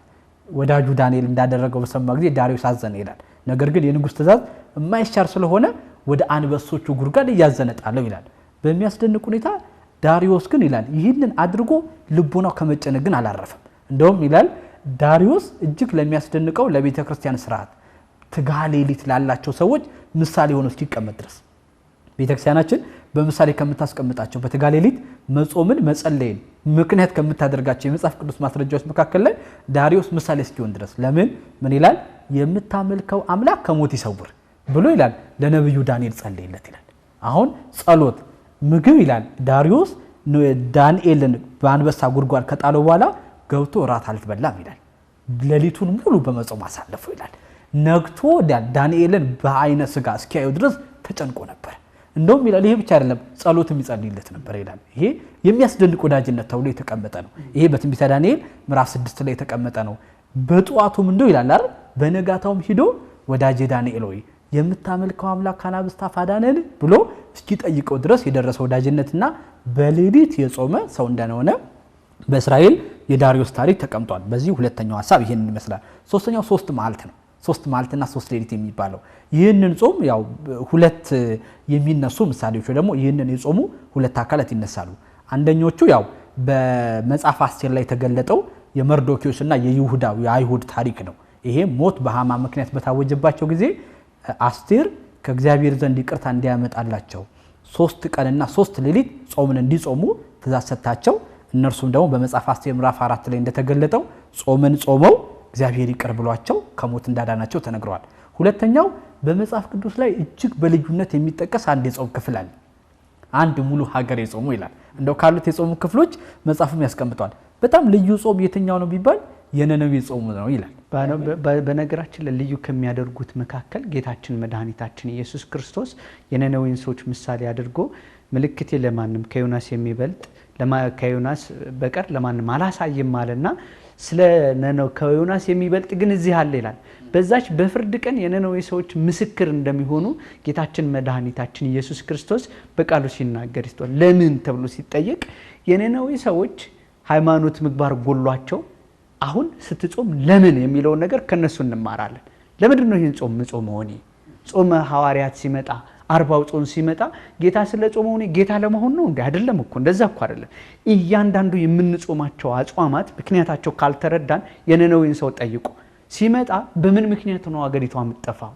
ወዳጁ ዳንኤል እንዳደረገው በሰማ ጊዜ ዳሪዮስ አዘነ ይላል። ነገር ግን የንጉስ ትእዛዝ የማይሻር ስለሆነ ወደ አንበሶቹ ጉድጓድ እያዘነ ጣለው ይላል። በሚያስደንቅ ሁኔታ ዳሪዮስ ግን ይላል ይህንን አድርጎ ልቦናው ከመጨነቅ ግን አላረፈም። እንደውም ይላል ዳሪዮስ እጅግ ለሚያስደንቀው ለቤተ ክርስቲያን ስርዓት ትጋሃ ሌሊት ላላቸው ሰዎች ምሳሌ ሆኖ እስኪቀመጥ ድረስ ቤተክርስቲያናችን በምሳሌ ከምታስቀምጣቸው በትጋሃ ሌሊት መጾምን መጸለይን ምክንያት ከምታደርጋቸው የመጽሐፍ ቅዱስ ማስረጃዎች መካከል ላይ ዳሪዮስ ምሳሌ እስኪሆን ድረስ ለምን ምን ይላል የምታመልከው አምላክ ከሞት ይሰውር ብሎ ይላል ለነብዩ ዳንኤል ጸለየለት ይላል። አሁን ጸሎት ምግብ ይላል ዳሪዮስ ዳንኤልን በአንበሳ ጉድጓድ ከጣለው በኋላ ገብቶ ራት አልበላም ይላል። ሌሊቱን ሙሉ በመጾም አሳለፈው ይላል። ነግቶ ዳንኤልን በአይነ ስጋ እስኪያዩ ድረስ ተጨንቆ ነበር። እንደውም ይላል ይሄ ብቻ አይደለም ጸሎትም ይጸልይለት ነበር ይላል። ይሄ የሚያስደንቅ ወዳጅነት ተብሎ የተቀመጠ ነው። ይሄ በትንቢተ ዳንኤል ምዕራፍ 6 ላይ የተቀመጠ ነው። በጧቱም እንደው ይላል አይደል በነጋታውም ሂዶ ወዳጄ ዳንኤል ሆይ የምታመልከው አምላክ ከአናብስት አፍ አዳነን ብሎ እስኪጠይቀው ድረስ የደረሰ ወዳጅነትና በሌሊት የጾመ ሰው እንደሆነ በእስራኤል የዳሪዮስ ታሪክ ተቀምጧል። በዚህ ሁለተኛው ሐሳብ ይሄንን ይመስላል። ሶስተኛው 3 መዓልት ነው። 3 መዓልትና 3 ሌሊት የሚባለው ይህንን ጾም ያው ሁለት የሚነሱ ምሳሌዎች ደግሞ ይህንን የጾሙ ሁለት አካላት ይነሳሉ። አንደኞቹ ያው በመጽሐፍ አስቴር ላይ የተገለጠው የመርዶኪዮስና የይሁዳው የአይሁድ ታሪክ ነው። ይሄ ሞት በሃማ ምክንያት በታወጀባቸው ጊዜ አስቴር ከእግዚአብሔር ዘንድ ይቅርታ እንዲያመጣላቸው 3 ቀንና 3 ሌሊት ጾምን እንዲጾሙ ትእዛዝ ሰጣቸው። እነርሱም ደግሞ በመጽሐፍ አስቴር ምዕራፍ 4 ላይ እንደተገለጠው ጾምን ጾመው እግዚአብሔር ይቅር ብሏቸው ከሞት እንዳዳናቸው ተነግሯል። ሁለተኛው በመጽሐፍ ቅዱስ ላይ እጅግ በልዩነት የሚጠቀስ አንድ የጾም ክፍል አለ። አንድ ሙሉ ሀገር የጾሙ ይላል። እንደው ካሉት የጾሙ ክፍሎች መጽሐፍም ያስቀምጧል። በጣም ልዩ ጾም የትኛው ነው ቢባል የነነዌ ጾም ነው ይላል። በነገራችን ላይ ልዩ ከሚያደርጉት መካከል ጌታችን መድኃኒታችን ኢየሱስ ክርስቶስ የነነዌን ሰዎች ምሳሌ አድርጎ ምልክቴ ለማንም ከዮናስ የሚበልጥ ከዮናስ በቀር ለማንም አላሳይም አለና ስለ ነነዌ ከዮናስ የሚበልጥ ግን እዚህ አለ ይላል። በዛች በፍርድ ቀን የነነዌ ሰዎች ምስክር እንደሚሆኑ ጌታችን መድኃኒታችን ኢየሱስ ክርስቶስ በቃሉ ሲናገር ይስተዋል። ለምን ተብሎ ሲጠየቅ የነነዌ ሰዎች ሃይማኖት ምግባር ጎሏቸው አሁን ስትጾም ለምን የሚለው ነገር ከነሱ እንማራለን። ለምንድን ነው ይሄን ጾም መጾመው? ጾመ ሐዋርያት ሲመጣ 40 ጾም ሲመጣ ጌታ ስለ ጾመው ጌታ ለመሆን ነው እንዴ? አይደለም እኮ እንደዛ እኮ አይደለም። እያንዳንዱ የምንጾማቸው አጽዋማት ምክንያታቸው ካልተረዳን የነነዌን ሰው ጠይቁ ሲመጣ በምን ምክንያት ነው አገሪቷ የምትጠፋው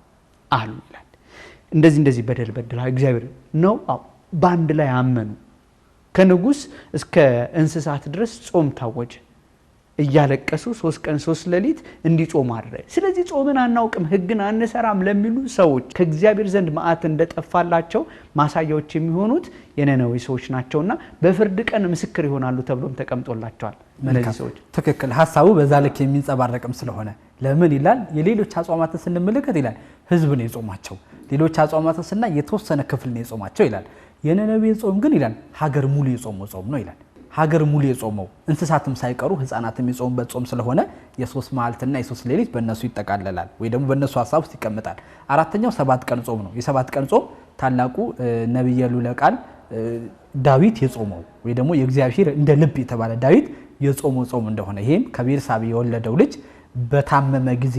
አሉ ይላል። እንደዚህ በደል በደል እግዚአብሔር ነው። ባንድ ላይ አመኑ። ከንጉስ እስከ እንስሳት ድረስ ጾም ታወጀ። እያለቀሱ 3 ቀን 3 ሌሊት እንዲጾሙ አደረገ። ስለዚህ ጾምን አናውቅም ሕግን አንሰራም ለሚሉ ሰዎች ከእግዚአብሔር ዘንድ መዓት እንደጠፋላቸው ማሳያዎች የሚሆኑት የነነዌ ሰዎች ናቸውና በፍርድ ቀን ምስክር ይሆናሉ ተብሎም ተቀምጦላቸዋል። እነዚህ ሰዎች ትክክል ሐሳቡ በዛ ልክ የሚንጸባረቅም ስለሆነ ለምን ይላል የሌሎች አጽዋማትን ስንመለከት ይላል ሕዝብ ነው የጾማቸው። ሌሎች አጽዋማትን ስና የተወሰነ ክፍል ነው የጾማቸው ይላል። የነነዌ ጾም ግን ይላል ሀገር ሙሉ የጾመው ጾም ነው ይላል። ሀገር ሙሉ የጾመው እንስሳትም ሳይቀሩ ህፃናትም የጾሙበት ጾም ስለሆነ የ3 መዓልትና የ3 ሌሊት በእነሱ ይጠቃለላል ወይ ደግሞ በእነሱ ሐሳብ ውስጥ ይቀመጣል። አራተኛው 7 ቀን ጾም ነው። የ7 ቀን ጾም ታላቁ ነብዩ ልዑል ዳዊት የጾመው ወይ ደግሞ የእግዚአብሔር እንደ ልብ የተባለ ዳዊት የጾመው ጾም እንደሆነ ይሄም ከቤርሳቤ የወለደው ልጅ በታመመ ጊዜ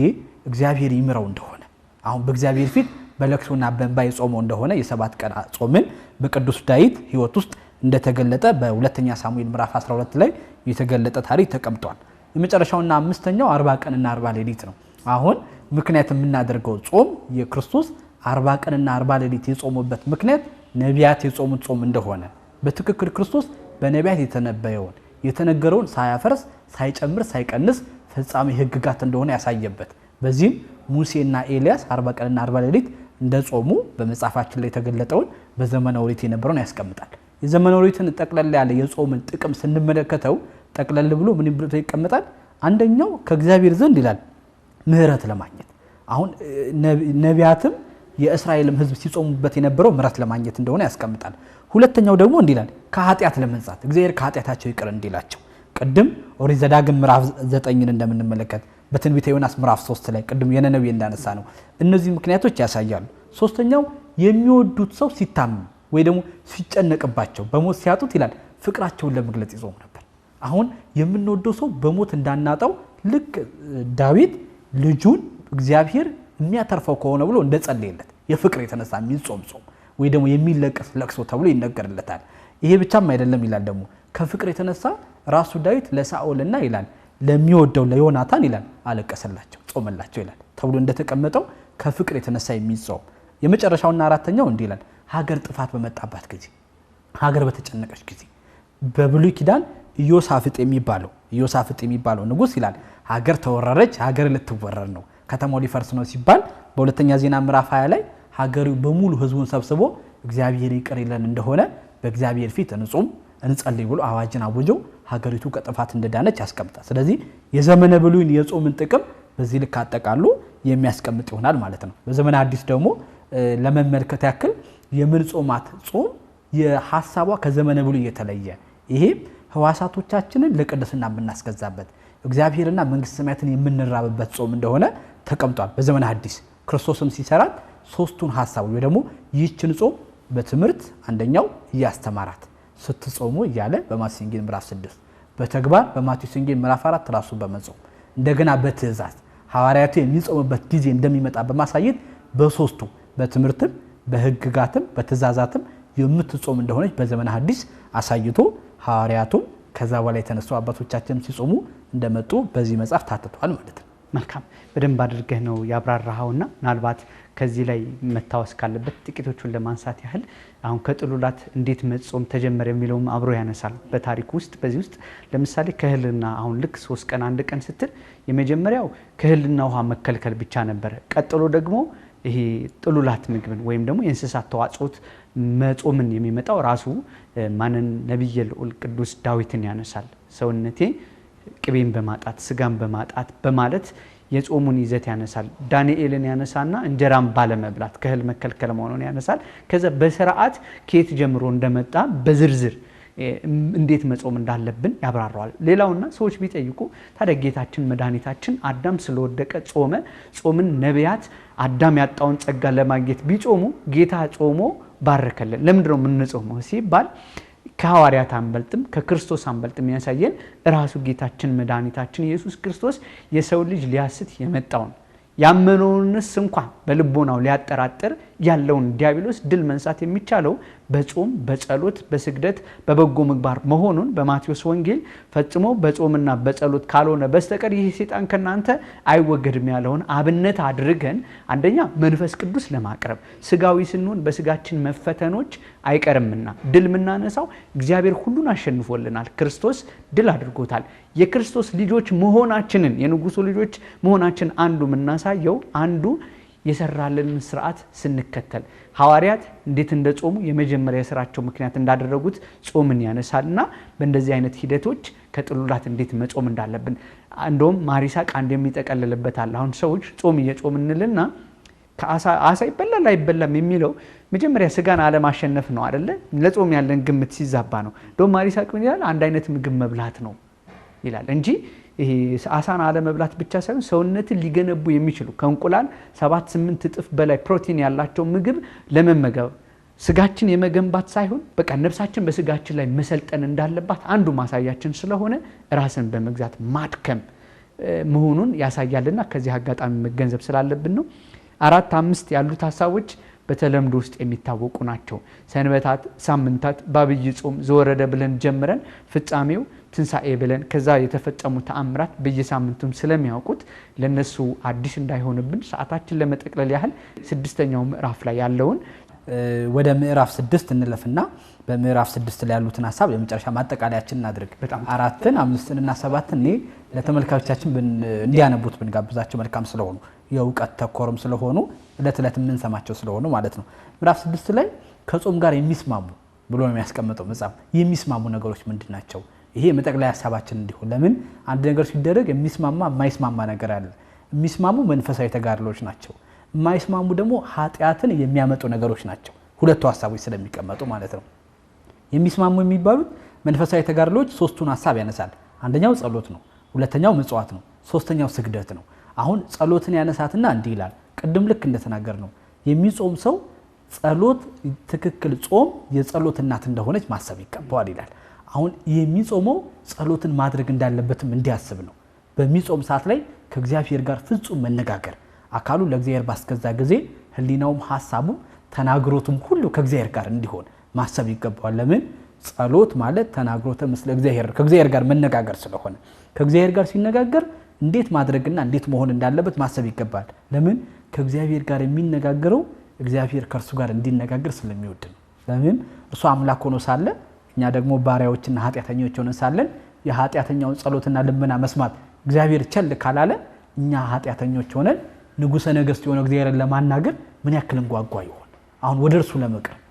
እግዚአብሔር ይምረው እንደሆነ አሁን በእግዚአብሔር ፊት በለቅሶና በእንባ የጾመው እንደሆነ የ7 ቀን ጾምን በቅዱስ ዳዊት ህይወት ውስጥ እንደተገለጠ በሁለተኛ ሳሙኤል ምዕራፍ 12 ላይ የተገለጠ ታሪክ ተቀምጧል። የመጨረሻውና አምስተኛው 40 ቀንና 40 ሌሊት ነው። አሁን ምክንያት የምናደርገው ጾም የክርስቶስ 40 ቀንና 40 ሌሊት የጾሙበት ምክንያት ነቢያት የጾሙት ጾም እንደሆነ በትክክል ክርስቶስ በነቢያት የተነበየውን የተነገረውን ሳያፈርስ ሳይጨምር ሳይቀንስ ፍጻሜ ህግጋት እንደሆነ ያሳየበት በዚህም ሙሴና ኤልያስ 40 ቀንና 40 ሌሊት እንደጾሙ በመጽሐፋችን ላይ የተገለጠውን በዘመነ ኦሪት የነበረውን ያስቀምጣል። የዘመነ ኦሪትን ጠቅለል ያለ የጾምን ጥቅም ስንመለከተው ጠቅለል ብሎ ምን ብሎ ይቀመጣል? አንደኛው ከእግዚአብሔር ዘንድ ይላል ምህረት ለማግኘት አሁን ነቢያትም የእስራኤልም ህዝብ ሲጾሙበት የነበረው ምሕረት ለማግኘት እንደሆነ ያስቀምጣል። ሁለተኛው ደግሞ እንዲላል ከኃጢአት ለመንጻት እግዚአብሔር ከኃጢአታቸው ይቅር እንዲላቸው ቅድም ኦሪት ዘዳግም ምዕራፍ 9ን እንደምንመለከት በትንቢተ ዮናስ ምዕራፍ 3 ላይ ቅድም የነነዌ እንዳነሳ ነው እነዚህ ምክንያቶች ያሳያሉ። ሶስተኛው የሚወዱት ሰው ሲታመም ወይ ደግሞ ሲጨነቅባቸው በሞት ሲያጡት ይላል ፍቅራቸውን ለመግለጽ ይጾሙ ነበር። አሁን የምንወደው ሰው በሞት እንዳናጣው ልክ ዳዊት ልጁን እግዚአብሔር የሚያተርፈው ከሆነ ብሎ እንደጸለየለት የፍቅር የተነሳ የሚጾም ጾም ወይ ደግሞ የሚለቀስ ለቅሶ ተብሎ ይነገርለታል። ይሄ ብቻም አይደለም ይላል ደግሞ ከፍቅር የተነሳ ራሱ ዳዊት ለሳኦልና ይላል ለሚወደው ለዮናታን ይላል አለቀሰላቸው ጾመላቸው ይላል ተብሎ እንደተቀመጠው ከፍቅር የተነሳ የሚጾም። የመጨረሻውና አራተኛው እንዲህ ይላል ሀገር ጥፋት በመጣባት ጊዜ ሀገር በተጨነቀች ጊዜ በብሉይ ኪዳን ኢዮሳፍጥ የሚባለው ንጉስ ይላል ሀገር ተወረረች ሀገር ልትወረር ነው ከተማው ሊፈርስ ነው ሲባል በሁለተኛ ዜና ምዕራፍ 20 ላይ ሀገሩ በሙሉ ህዝቡን ሰብስቦ እግዚአብሔር ይቅር ይለን እንደሆነ በእግዚአብሔር ፊት እንጾም እንጸልይ ብሎ አዋጅን አውጆ ሀገሪቱ ከጥፋት እንደዳነች ያስቀምጣል። ስለዚህ የዘመነ ብሉይን የጾምን ጥቅም በዚህ ልክ አጠቃሉ የሚያስቀምጥ ይሆናል ማለት ነው። በዘመነ አዲስ ደግሞ ለመመልከት ያክል የምንጾማት ጾም የሐሳቧ ከዘመነ ብሉይ የተለየ ይሄ ህዋሳቶቻችንን ለቅድስና የምናስገዛበት እግዚአብሔርና መንግስተ ሰማያትን የምንራብበት ጾም እንደሆነ ተቀምጧል። በዘመነ አዲስ ክርስቶስም ሲሰራት ሶስቱን ሐሳቦች ወይ ደግሞ ይህችን ጾም በትምህርት አንደኛው እያስተማራት ስትጾሙ እያለ በማቴዎስ ወንጌል ምዕራፍ 6 በተግባር በማቴዎስ ወንጌል ምዕራፍ 4 ራሱ በመጾም እንደገና በትእዛዝ ሐዋርያቱ የሚጾሙበት ጊዜ እንደሚመጣ በማሳየት በሶስቱ በትምህርትም በህግጋትም በትእዛዛትም የምትጾም እንደሆነች በዘመነ ሐዲስ አሳይቶ ሐዋርያቱ ከዛ በኋላ የተነሱ አባቶቻችን ሲጾሙ እንደመጡ በዚህ መጽሐፍ ታትቷል ማለት ነው። መልካም በደንብ አድርገህ ነው ያብራራኸውና ምናልባት ከዚህ ላይ መታወስ ካለበት ጥቂቶቹን ለማንሳት ያህል አሁን ከጥሉላት እንዴት መጾም ተጀመረ የሚለውም አብሮ ያነሳል በታሪክ ውስጥ። በዚህ ውስጥ ለምሳሌ ከእህልና አሁን ልክ 3 ቀን 1 ቀን ስትል የመጀመሪያው ከእህልና ውሃ መከልከል ብቻ ነበር። ቀጥሎ ደግሞ ይሄ ጥሉላት ምግብን ወይም ደግሞ የእንስሳት ተዋጽኦት መጾምን የሚመጣው ራሱ ማንን ነብየ ልዑል ቅዱስ ዳዊትን ያነሳል። ሰውነቴ ቅቤን በማጣት ስጋን በማጣት በማለት የጾሙን ይዘት ያነሳል። ዳንኤልን ያነሳና እንጀራን ባለመብላት ከእህል መከልከል መሆኑን ያነሳል። ከዛ በስርዓት ከየት ጀምሮ እንደመጣ በዝርዝር እንዴት መጾም እንዳለብን ያብራራዋል። ሌላውና ሰዎች ቢጠይቁ ታዲያ ጌታችን መድኃኒታችን አዳም ስለወደቀ ጾመ። ጾምን ነቢያት አዳም ያጣውን ጸጋ ለማግኘት ቢጾሙ ጌታ ጾሞ ባረከልን። ለምንድነው የምንጾመው ሲባል ከሐዋርያት አንበልጥም ከክርስቶስ አንበልጥም ያሳየን ራሱ ጌታችን መድኃኒታችን ኢየሱስ ክርስቶስ የሰው ልጅ ሊያስት የመጣውን ያመነውንስ እንኳን በልቦናው ሊያጠራጥር ያለውን ዲያብሎስ ድል መንሳት የሚቻለው በጾም በጸሎት በስግደት በበጎ ምግባር መሆኑን በማቴዎስ ወንጌል ፈጽሞ በጾምና በጸሎት ካልሆነ በስተቀር ይህ ሰይጣን ከናንተ አይወገድም ያለውን አብነት አድርገን አንደኛ መንፈስ ቅዱስ ለማቅረብ ስጋዊ ስንሆን በስጋችን መፈተኖች አይቀርምና ድል ምናነሳው እግዚአብሔር ሁሉን አሸንፎልናል። ክርስቶስ ድል አድርጎታል። የክርስቶስ ልጆች መሆናችንን የንጉሱ ልጆች መሆናችን አንዱ ምናሳየው አንዱ የሰራልን ስርዓት ስንከተል ሐዋርያት እንዴት እንደጾሙ የመጀመሪያ ስራቸው ምክንያት እንዳደረጉት ጾምን ያነሳልና በእንደዚህ አይነት ሂደቶች ከጥሉላት እንዴት መጾም እንዳለብን እንደውም ማሪሳቅ አንድ የሚጠቀልልበታል። አሁን ሰዎች ጾም እየጾምንልና ከአሳ ይበላል አይበላም የሚለው መጀመሪያ ስጋን አለማሸነፍ ነው አይደለ? ለጾም ያለን ግምት ሲዛባ ነው። እንደውም ማሪሳቅ ምን ይላል? አንድ አይነት ምግብ መብላት ነው ይላል እንጂ ይሄ አሳን አለ መብላት ብቻ ሳይሆን ሰውነትን ሊገነቡ የሚችሉ ከእንቁላል 7-8 እጥፍ በላይ ፕሮቲን ያላቸው ምግብ ለመመገብ ስጋችን የመገንባት ሳይሆን በቃ ነፍሳችን በስጋችን ላይ መሰልጠን እንዳለባት አንዱ ማሳያችን ስለሆነ ራስን በመግዛት ማድከም መሆኑን ያሳያልና ከዚህ አጋጣሚ መገንዘብ ስላለብን ነው። 4-5 ያሉት ሐሳቦች በተለምዶ ውስጥ የሚታወቁ ናቸው። ሰንበታት፣ ሳምንታት፣ ባብይ ጾም ዘወረደ ብለን ጀምረን ፍጻሜው ትንሳኤ ብለን ከዛ የተፈጸሙ ተአምራት በየሳምንቱም ስለሚያውቁት ለነሱ አዲስ እንዳይሆንብን ሰዓታችን ለመጠቅለል ያህል 6ኛው ምዕራፍ ላይ ያለውን ወደ ምዕራፍ 6 እንለፍና በምዕራፍ 6 ላይ ያሉትን ሐሳብ የመጨረሻ ማጠቃለያችን እናድርግ። 4ን 5ን እና 7ን ለተመልካቾቻችን እንዲያነቡት ብንጋብዛቸው መልካም ስለሆኑ የእውቀት ተኮርም ስለሆኑ ለተለት ምን ሰማቸው ስለሆኑ ማለት ነው። ምዕራፍ 6 ላይ ከጾም ጋር የሚስማሙ ብሎ ነው የሚያስቀምጠው መጽሐፍ። የሚስማሙ ነገሮች ምንድናቸው? ይሄ መጠቅለያ ሐሳባችን እንዲሆን ለምን አንድ ነገር ሲደረግ የሚስማማ የማይስማማ ነገር አለ። የሚስማሙ መንፈሳዊ ተጋድሎች ናቸው። የማይስማሙ ደግሞ ኃጢአትን የሚያመጡ ነገሮች ናቸው። ሁለቱ ሐሳቦች ስለሚቀመጡ ማለት ነው። የሚስማሙ የሚባሉት መንፈሳዊ ተጋድሎች ሶስቱን ሐሳብ ያነሳል። አንደኛው ጸሎት ነው፣ ሁለተኛው ምጽዋት ነው፣ ሶስተኛው ስግደት ነው። አሁን ጸሎትን ያነሳትና እንዲህ ይላል። ቅድም ልክ እንደተናገር ነው የሚጾም ሰው ጸሎት ትክክል ጾም የጸሎት እናት እንደሆነች ማሰብ ይገባዋል ይላል። አሁን የሚጾመው ጸሎትን ማድረግ እንዳለበትም እንዲያስብ ነው። በሚጾም ሰዓት ላይ ከእግዚአብሔር ጋር ፍጹም መነጋገር፣ አካሉ ለእግዚአብሔር ባስገዛ ጊዜ ህሊናውም ሐሳቡ ተናግሮቱም ሁሉ ከእግዚአብሔር ጋር እንዲሆን ማሰብ ይገባዋል። ለምን? ጸሎት ማለት ተናግሮተ ምስለ እግዚአብሔር ከእግዚአብሔር ጋር መነጋገር ስለሆነ ከእግዚአብሔር ጋር ሲነጋገር እንዴት ማድረግና እንዴት መሆን እንዳለበት ማሰብ ይገባል። ለምን? ከእግዚአብሔር ጋር የሚነጋገረው እግዚአብሔር ከእርሱ ጋር እንዲነጋገር ስለሚወድ ነው። ለምን? እርሱ አምላክ ሆኖ ሳለ እኛ ደግሞ ባሪያዎችና ኃጢአተኞች ሆነን ሳለን የኃጢአተኛውን ጸሎትና ልመና መስማት እግዚአብሔር ቸል ካላለ እኛ ኃጢአተኞች ሆነን ንጉሠ ነገሥት የሆነው እግዚአብሔርን ለማናገር ምን ያክል እንጓጓ ይሆን? አሁን ወደ እርሱ ለመቅረብ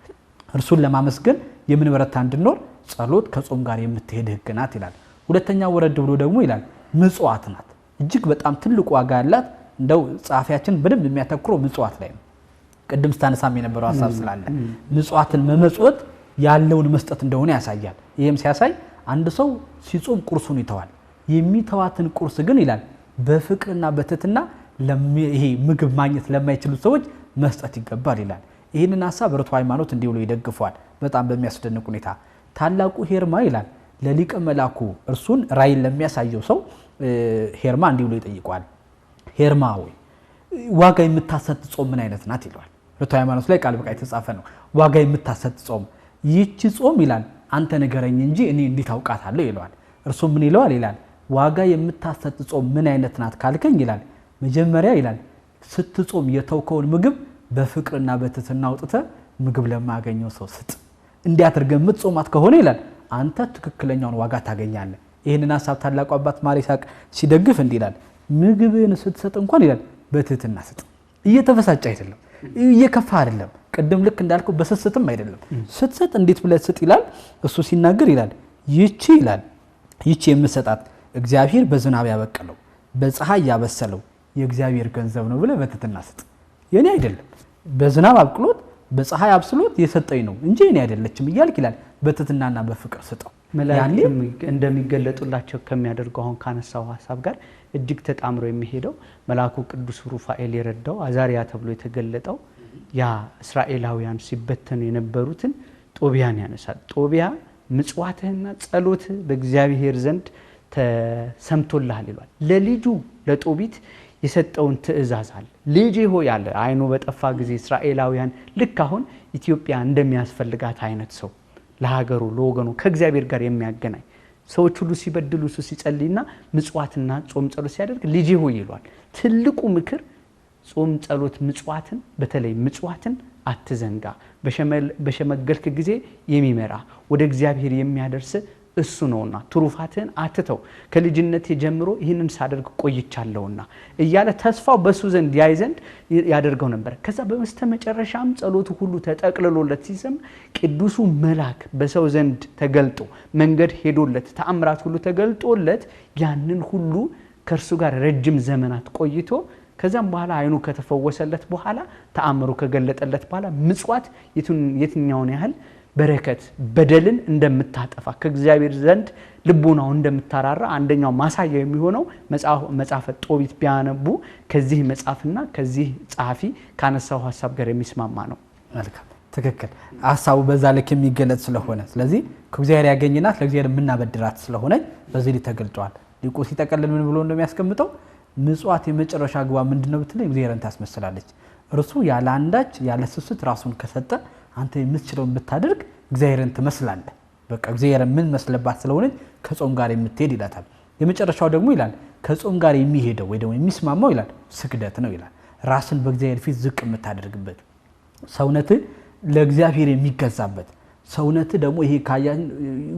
እርሱን ለማመስገን የምንበረታ እንድንኖር ጸሎት ከጾም ጋር የምትሄድ ሕግ ናት ይላል። ሁለተኛ ወረድ ብሎ ደግሞ ይላል ምጽዋት ናት። እጅግ በጣም ትልቅ ዋጋ ያላት እንደው ጸሐፊያችን በደንብ የሚያተኩረው ምጽዋት ላይ ነው። ቅድም ስታነሳም የነበረው ሐሳብ ስላለ ምጽዋትን መመጽወት ያለውን መስጠት እንደሆነ ያሳያል። ይህም ሲያሳይ አንድ ሰው ሲጾም ቁርሱን ይተዋል። የሚተዋትን ቁርስ ግን ይላል በፍቅርና በትህትና ይሄ ምግብ ማግኘት ለማይችሉ ሰዎች መስጠት ይገባል ይላል። ይህንን ሐሳብ ርቱዕ ሃይማኖት እንዲህ ብሎ ይደግፈዋል በጣም በሚያስደንቅ ሁኔታ። ታላቁ ሄርማ ይላል ለሊቀ መላኩ እርሱን ራእይን ለሚያሳየው ሰው ሄርማ እንዲህ ብሎ ይጠይቀዋል። ሄርማ ወይ ዋጋ የምታሰጥ ጾም ምን አይነት ናት ይለዋል። ርቱዕ ሃይማኖት ላይ ቃል በቃል የተጻፈ ነው። ዋጋ የምታሰጥ ጾም ይህች ጾም ይላል አንተ ንገረኝ እንጂ እኔ እንዴት አውቃታለሁ ይለዋል። እርሱ ምን ይለዋል ይላል ዋጋ የምታሰጥ ጾም ምን አይነት ናት ካልከኝ ይላል መጀመሪያ ይላል ስትጾም የተውከውን ምግብ በፍቅርና በትህትና አውጥተህ ምግብ ለማያገኘው ሰው ስጥ። እንዲያደርገህ የምትጾማት ከሆነ ይላል አንተ ትክክለኛውን ዋጋ ታገኛለህ። ይህንን ሐሳብ ታላቁ አባት ማር ይስሐቅ ሲደግፍ እንዲህ ይላል ምግብን ስትሰጥ እንኳን ይላል በትህትና ስጥ። እየተበሳጨ አይደለም፣ እየከፋ አይደለም። ቅድም ልክ እንዳልከው በስስትም አይደለም። ስትሰጥ እንዴት ብለህ ስጥ ይላል እሱ ሲናገር ይላል ይቺ የምሰጣት እግዚአብሔር በዝናብ ያበቀለው በፀሐይ ያበሰለው የእግዚአብሔር ገንዘብ ነው ብለህ በትህትና ስጥ። የኔ አይደለም፣ በዝናብ አብቅሎት በፀሐይ አብስሎት የሰጠኝ ነው እንጂ የኔ አይደለችም እያልክ ይላል በትህትናና በፍቅር ስጠው። መላእክት እንደሚገለጡላቸው ከሚያደርገው አሁን ካነሳው ሐሳብ ጋር እጅግ ተጣምሮ የሚሄደው መልአኩ ቅዱስ ሩፋኤል የረዳው አዛሪያ ተብሎ የተገለጠው ያ እስራኤላውያን ሲበተኑ የነበሩትን ጦቢያን ያነሳል። ጦቢያ ምጽዋትህና ጸሎትህ በእግዚአብሔር ዘንድ ተሰምቶልሃል ይሏል። ለልጁ ለጦቢት የሰጠውን ትእዛዝ አለ። ልጄ ሆይ አለ አይኑ በጠፋ ጊዜ እስራኤላውያን ልክ አሁን ኢትዮጵያ እንደሚያስፈልጋት አይነት ሰው ለሀገሩ ለወገኑ ከእግዚአብሔር ጋር የሚያገናኝ ሰዎች ሁሉ ሲበድሉ እሱ ሲጸልይና ምጽዋትና ጾም ጸሎት ሲያደርግ ልጄ ሆይ ይሏል። ትልቁ ምክር ጾም ጸሎት ምጽዋትን በተለይ ምጽዋትን አትዘንጋ። በሸመገልክ ጊዜ የሚመራ ወደ እግዚአብሔር የሚያደርስ እሱ ነውና ትሩፋትን አትተው። ከልጅነት ጀምሮ ይህንን ሳደርግ ቆይቻለሁና እያለ ተስፋው በሱ ዘንድ ያይ ዘንድ ያደርገው ነበር። ከዛ በመስተመጨረሻም ጸሎቱ ሁሉ ተጠቅልሎለት ሲሰም ቅዱሱ መልአክ በሰው ዘንድ ተገልጦ መንገድ ሄዶለት ተአምራት ሁሉ ተገልጦለት ያንን ሁሉ ከእርሱ ጋር ረጅም ዘመናት ቆይቶ ከዛም በኋላ አይኑ ከተፈወሰለት በኋላ ተአምሩ ከገለጠለት በኋላ ምጽዋት የትኛውን ያህል በረከት በደልን እንደምታጠፋ ከእግዚአብሔር ዘንድ ልቡናው እንደምታራራ አንደኛው ማሳያ የሚሆነው መጽሐፈ ጦቢት ቢያነቡ ከዚህ መጽሐፍና ከዚህ ጸሐፊ ካነሳው ሐሳብ ጋር የሚስማማ ነው። መልካም ትክክል። ሐሳቡ በዛ ልክ የሚገለጽ ስለሆነ ስለዚህ ከእግዚአብሔር ያገኝናት ለእግዚአብሔር የምናበድራት ስለሆነ በዚህ ላይ ተገልጧል። ሊቁ ሲጠቀልል ምን ብሎ እንደሚያስቀምጠው ምጽዋት የመጨረሻ ግባ ምንድነው ብትለኝ እግዚአብሔርን ታስመስላለች። እርሱ ያለ አንዳች ያለ ስስት ራሱን ከሰጠ አንተ የምትችለውን ብታደርግ እግዚአብሔርን ትመስላለህ። በቃ እግዚአብሔርን ምን መስለባት ስለሆነ ከጾም ጋር የምትሄድ ይላታል። የመጨረሻው ደግሞ ይላል ከጾም ጋር የሚሄደው ወይ ደግሞ የሚስማማው ይላል ስግደት ነው ይላል። ራስን በእግዚአብሔር ፊት ዝቅ የምታደርግበት ሰውነትህ ለእግዚአብሔር የሚገዛበት ሰውነትህ ደግሞ ይሄ ካያን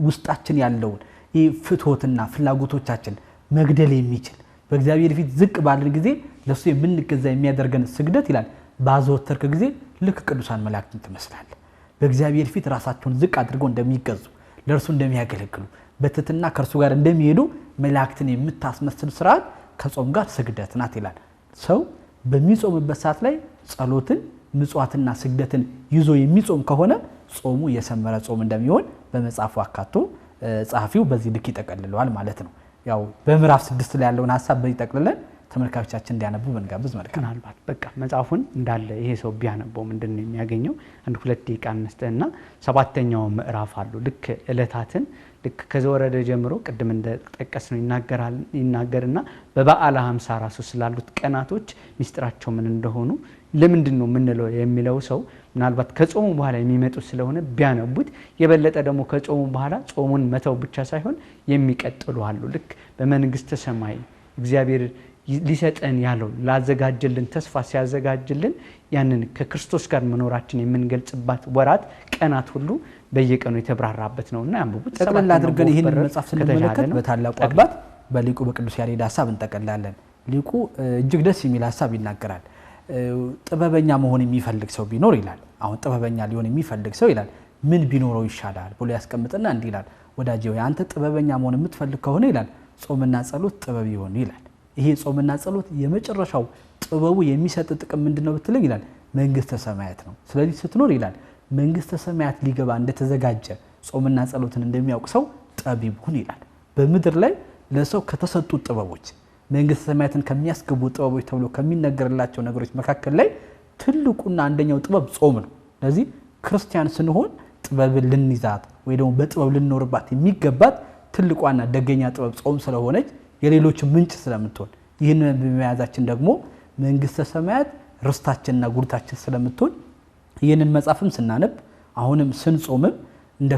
ውስጣችን ያለውን ይሄ ፍትወትና ፍላጎቶቻችን መግደል የሚችል በእግዚአብሔር ፊት ዝቅ ባልን ጊዜ ለሱ የምንገዛ የሚያደርገን ስግደት ይላል ባዘወተርክ ጊዜ ልክ ቅዱሳን መላእክትን ትመስላለህ። በእግዚአብሔር ፊት ራሳቸውን ዝቅ አድርገው እንደሚገዙ ለእርሱ እንደሚያገለግሉ በትህትና ከእርሱ ጋር እንደሚሄዱ መላእክትን የምታስመስል ስርዓት ከጾም ጋር ስግደት ናት ይላል። ሰው በሚጾምበት ሰዓት ላይ ጸሎትን ምጽዋትና ስግደትን ይዞ የሚጾም ከሆነ ጾሙ የሰመረ ጾም እንደሚሆን በመጽሐፉ አካቶ ጸሐፊው በዚህ ልክ ይጠቀልለዋል ማለት ነው። ያው በምዕራፍ 6 ላይ ያለውን ሐሳብ በይጠቅልለን ተመልካቾቻችን እንዲያነቡ በንጋብዝ መልካም። ምናልባት በቃ መጽሐፉን እንዳለ ይሄ ሰው ቢያነበው ምንድነው የሚያገኘው? አንድ 2 ደቂቃ እንስጥና 7ኛው ምዕራፍ አሉ ልክ ዕለታትን ልክ ከዘወረደ ጀምሮ ቅድም እንደተጠቀስነው ይናገርና በበዓለ ሃምሳ ራሱ ስላሉት ቀናቶች ሚስጥራቸው ምን እንደሆኑ ለምንድነው ምንለው የሚለው ሰው ምናልባት ከጾሙ በኋላ የሚመጡ ስለሆነ ቢያነቡት የበለጠ ደግሞ ከጾሙ በኋላ ጾሙን መተው ብቻ ሳይሆን የሚቀጥሉ አሉ። ልክ በመንግስተ ሰማይ እግዚአብሔር ሊሰጠን ያለው ላዘጋጀልን ተስፋ ሲያዘጋጅልን ያንን ከክርስቶስ ጋር መኖራችን የምንገልጽባት ወራት ቀናት ሁሉ በየቀኑ የተብራራበት ነውና ያንብቡት። ጠቅላላ አድርገን ይሄን መጽሐፍ ስንመለከት በታላቁ አባት በሊቁ በቅዱስ ያሬድ ሐሳብ እንጠቀላለን። ሊቁ እጅግ ደስ የሚል ሐሳብ ይናገራል። ጥበበኛ መሆን የሚፈልግ ሰው ቢኖር ይላል። አሁን ጥበበኛ ሊሆን የሚፈልግ ሰው ይላል ምን ቢኖረው ይሻላል ብሎ ያስቀምጥና እንዲህ ይላል። ወዳጄ ሆይ አንተ ጥበበኛ መሆን የምትፈልግ ከሆነ ይላል ጾምና ጸሎት ጥበብ ይሆን ይላል። ይሄ ጾምና ጸሎት የመጨረሻው ጥበቡ የሚሰጥ ጥቅም ምንድነው ብትለኝ ይላል መንግስተ ሰማያት ነው። ስለዚህ ስትኖር ይላል መንግስተ ሰማያት ሊገባ እንደተዘጋጀ ጾምና ጸሎትን እንደሚያውቅ ሰው ጠቢብ ሁን ይላል። በምድር ላይ ለሰው ከተሰጡ ጥበቦች መንግስተ ሰማያትን ከሚያስገቡ ጥበቦች ተብሎ ከሚነገርላቸው ነገሮች መካከል ላይ ትልቁና አንደኛው ጥበብ ጾም ነው። ስለዚህ ክርስቲያን ስንሆን ጥበብን ልንይዛት ወይ ደግሞ በጥበብ ልንኖርባት የሚገባት ትልቋና ደገኛ ጥበብ ጾም ስለሆነች የሌሎች ምንጭ ስለምትሆን ይህንን በመያዛችን ደግሞ መንግስተ ሰማያት ርስታችንና ጉርታችን ስለምትሆን ይህንን መጽሐፍም ስናነብ አሁንም ስንጾምም እንደ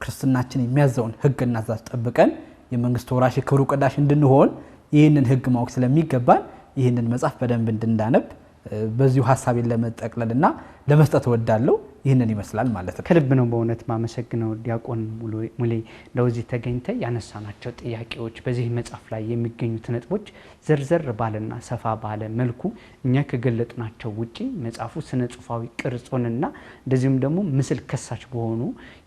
ክርስትናችን የሚያዘውን ህግና ትእዛዝ ጠብቀን የመንግስቱ ወራሽ ክብሩ ቀዳሽ እንድንሆን ይህንን ህግ ማወቅ ስለሚገባን ይህንን መጽሐፍ በደንብ እንድናነብ በዚሁ ሐሳቤን ለመጠቅለልና ለመስጠት ወዳለው ይህንን ይመስላል ማለት ነው። ከልብ ነው በእውነት ማመሰግነው ዲያቆን ሙሌ ለዚህ ተገኝተ ያነሳናቸው ጥያቄዎች በዚህ መጽሐፍ ላይ የሚገኙት ነጥቦች ዘርዘር ባለና ሰፋ ባለ መልኩ እኛ ከገለጥናቸው ውጪ መጽሐፉ ስነ ጽሁፋዊ ቅርጹንና እንደዚሁም ደግሞ ምስል ከሳች በሆኑ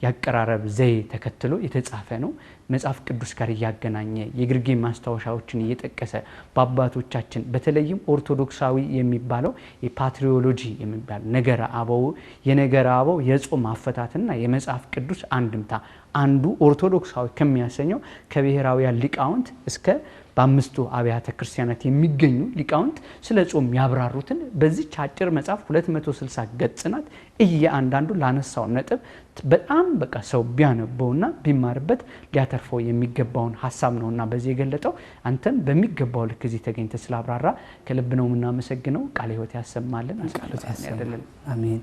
ያቀራረብ ዘይ ተከትሎ የተጻፈ ነው። መጽሐፍ ቅዱስ ጋር ያገናኘ የግርጌ ማስታወሻዎችን እየጠቀሰ በአባቶቻችን በተለይም ኦርቶዶክሳዊ የሚባለው የፓትሪዮሎጂ የሚባል ነገረ አበው የነገረ አበው የጾም አፈታትና የመጽሐፍ ቅዱስ አንድምታ አንዱ ኦርቶዶክሳዊ ከሚያሰኘው ከብሔራዊ ሊቃውንት እስከ በአምስቱ አብያተ ክርስቲያናት የሚገኙ ሊቃውንት ስለ ጾም ያብራሩትን በዚህ አጭር መጽሐፍ 260 ገጽ ናት። እያንዳንዱ ላነሳው ነጥብ በጣም በቃ ሰው ቢያነበውና ቢማርበት ሊያተርፈው የሚገባውን ሐሳብ ነውና በዚህ የገለጠው አንተም በሚገባው ልክ እዚህ ተገኝተ ስላብራራ ከልብ ነው የምናመሰግነው። ቃለ ሕይወት ያሰማልን። አሜን።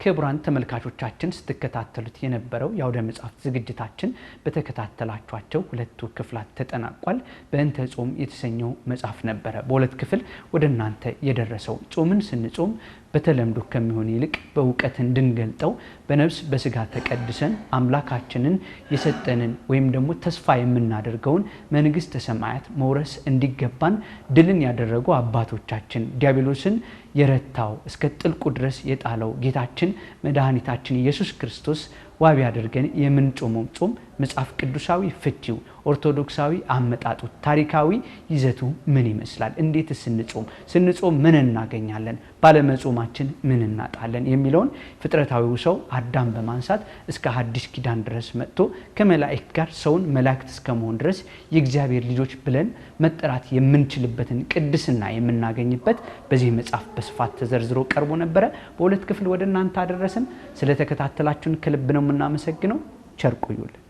ክቡራን ተመልካቾቻችን ስትከታተሉት የነበረው የአውደ መጽሐፍ ዝግጅታችን በተከታተላችኋቸው 2 ክፍላት ተጠናቋል። በእንተ ጾም የተሰኘው መጽሐፍ ነበር በ2 ክፍል ወደ እናንተ የደረሰው። ጾምን ስንጾም በተለምዶ ከሚሆን ይልቅ በእውቀት እንድንገልጠው በነፍስ በስጋ ተቀድሰን አምላካችንን የሰጠንን ወይም ደግሞ ተስፋ የምናደርገውን መንግስተ ሰማያት መውረስ እንዲገባን ድልን ያደረጉ አባቶቻችን ዲያብሎስን የረታው እስከ ጥልቁ ድረስ የጣለው ጌታችን መድኃኒታችን ኢየሱስ ክርስቶስ ዋቢ አድርገን የምንጾመው ጾም መጽሐፍ ቅዱሳዊ ፍቺው ኦርቶዶክሳዊ አመጣጡ ታሪካዊ ይዘቱ ምን ይመስላል፣ እንዴትስ ስንጾም ምን እናገኛለን፣ ባለመጾማችን ምን እናጣለን የሚለውን ፍጥረታዊው ሰው አዳም በማንሳት እስከ ሐዲስ ኪዳን ድረስ መጥቶ ከመላእክት ጋር ሰውን መላእክት እስከመሆን ድረስ የእግዚአብሔር ልጆች ብለን መጠራት የምንችልበትን ቅድስና የምናገኝበት በዚህ መጽሐፍ በስፋት ተዘርዝሮ ቀርቦ ነበር። በ2 ክፍል ወደ እናንተ አደረሰን። ስለተከታተላችሁን ከልብ ነው የምናመሰግነው። ቸር ቆዩልን።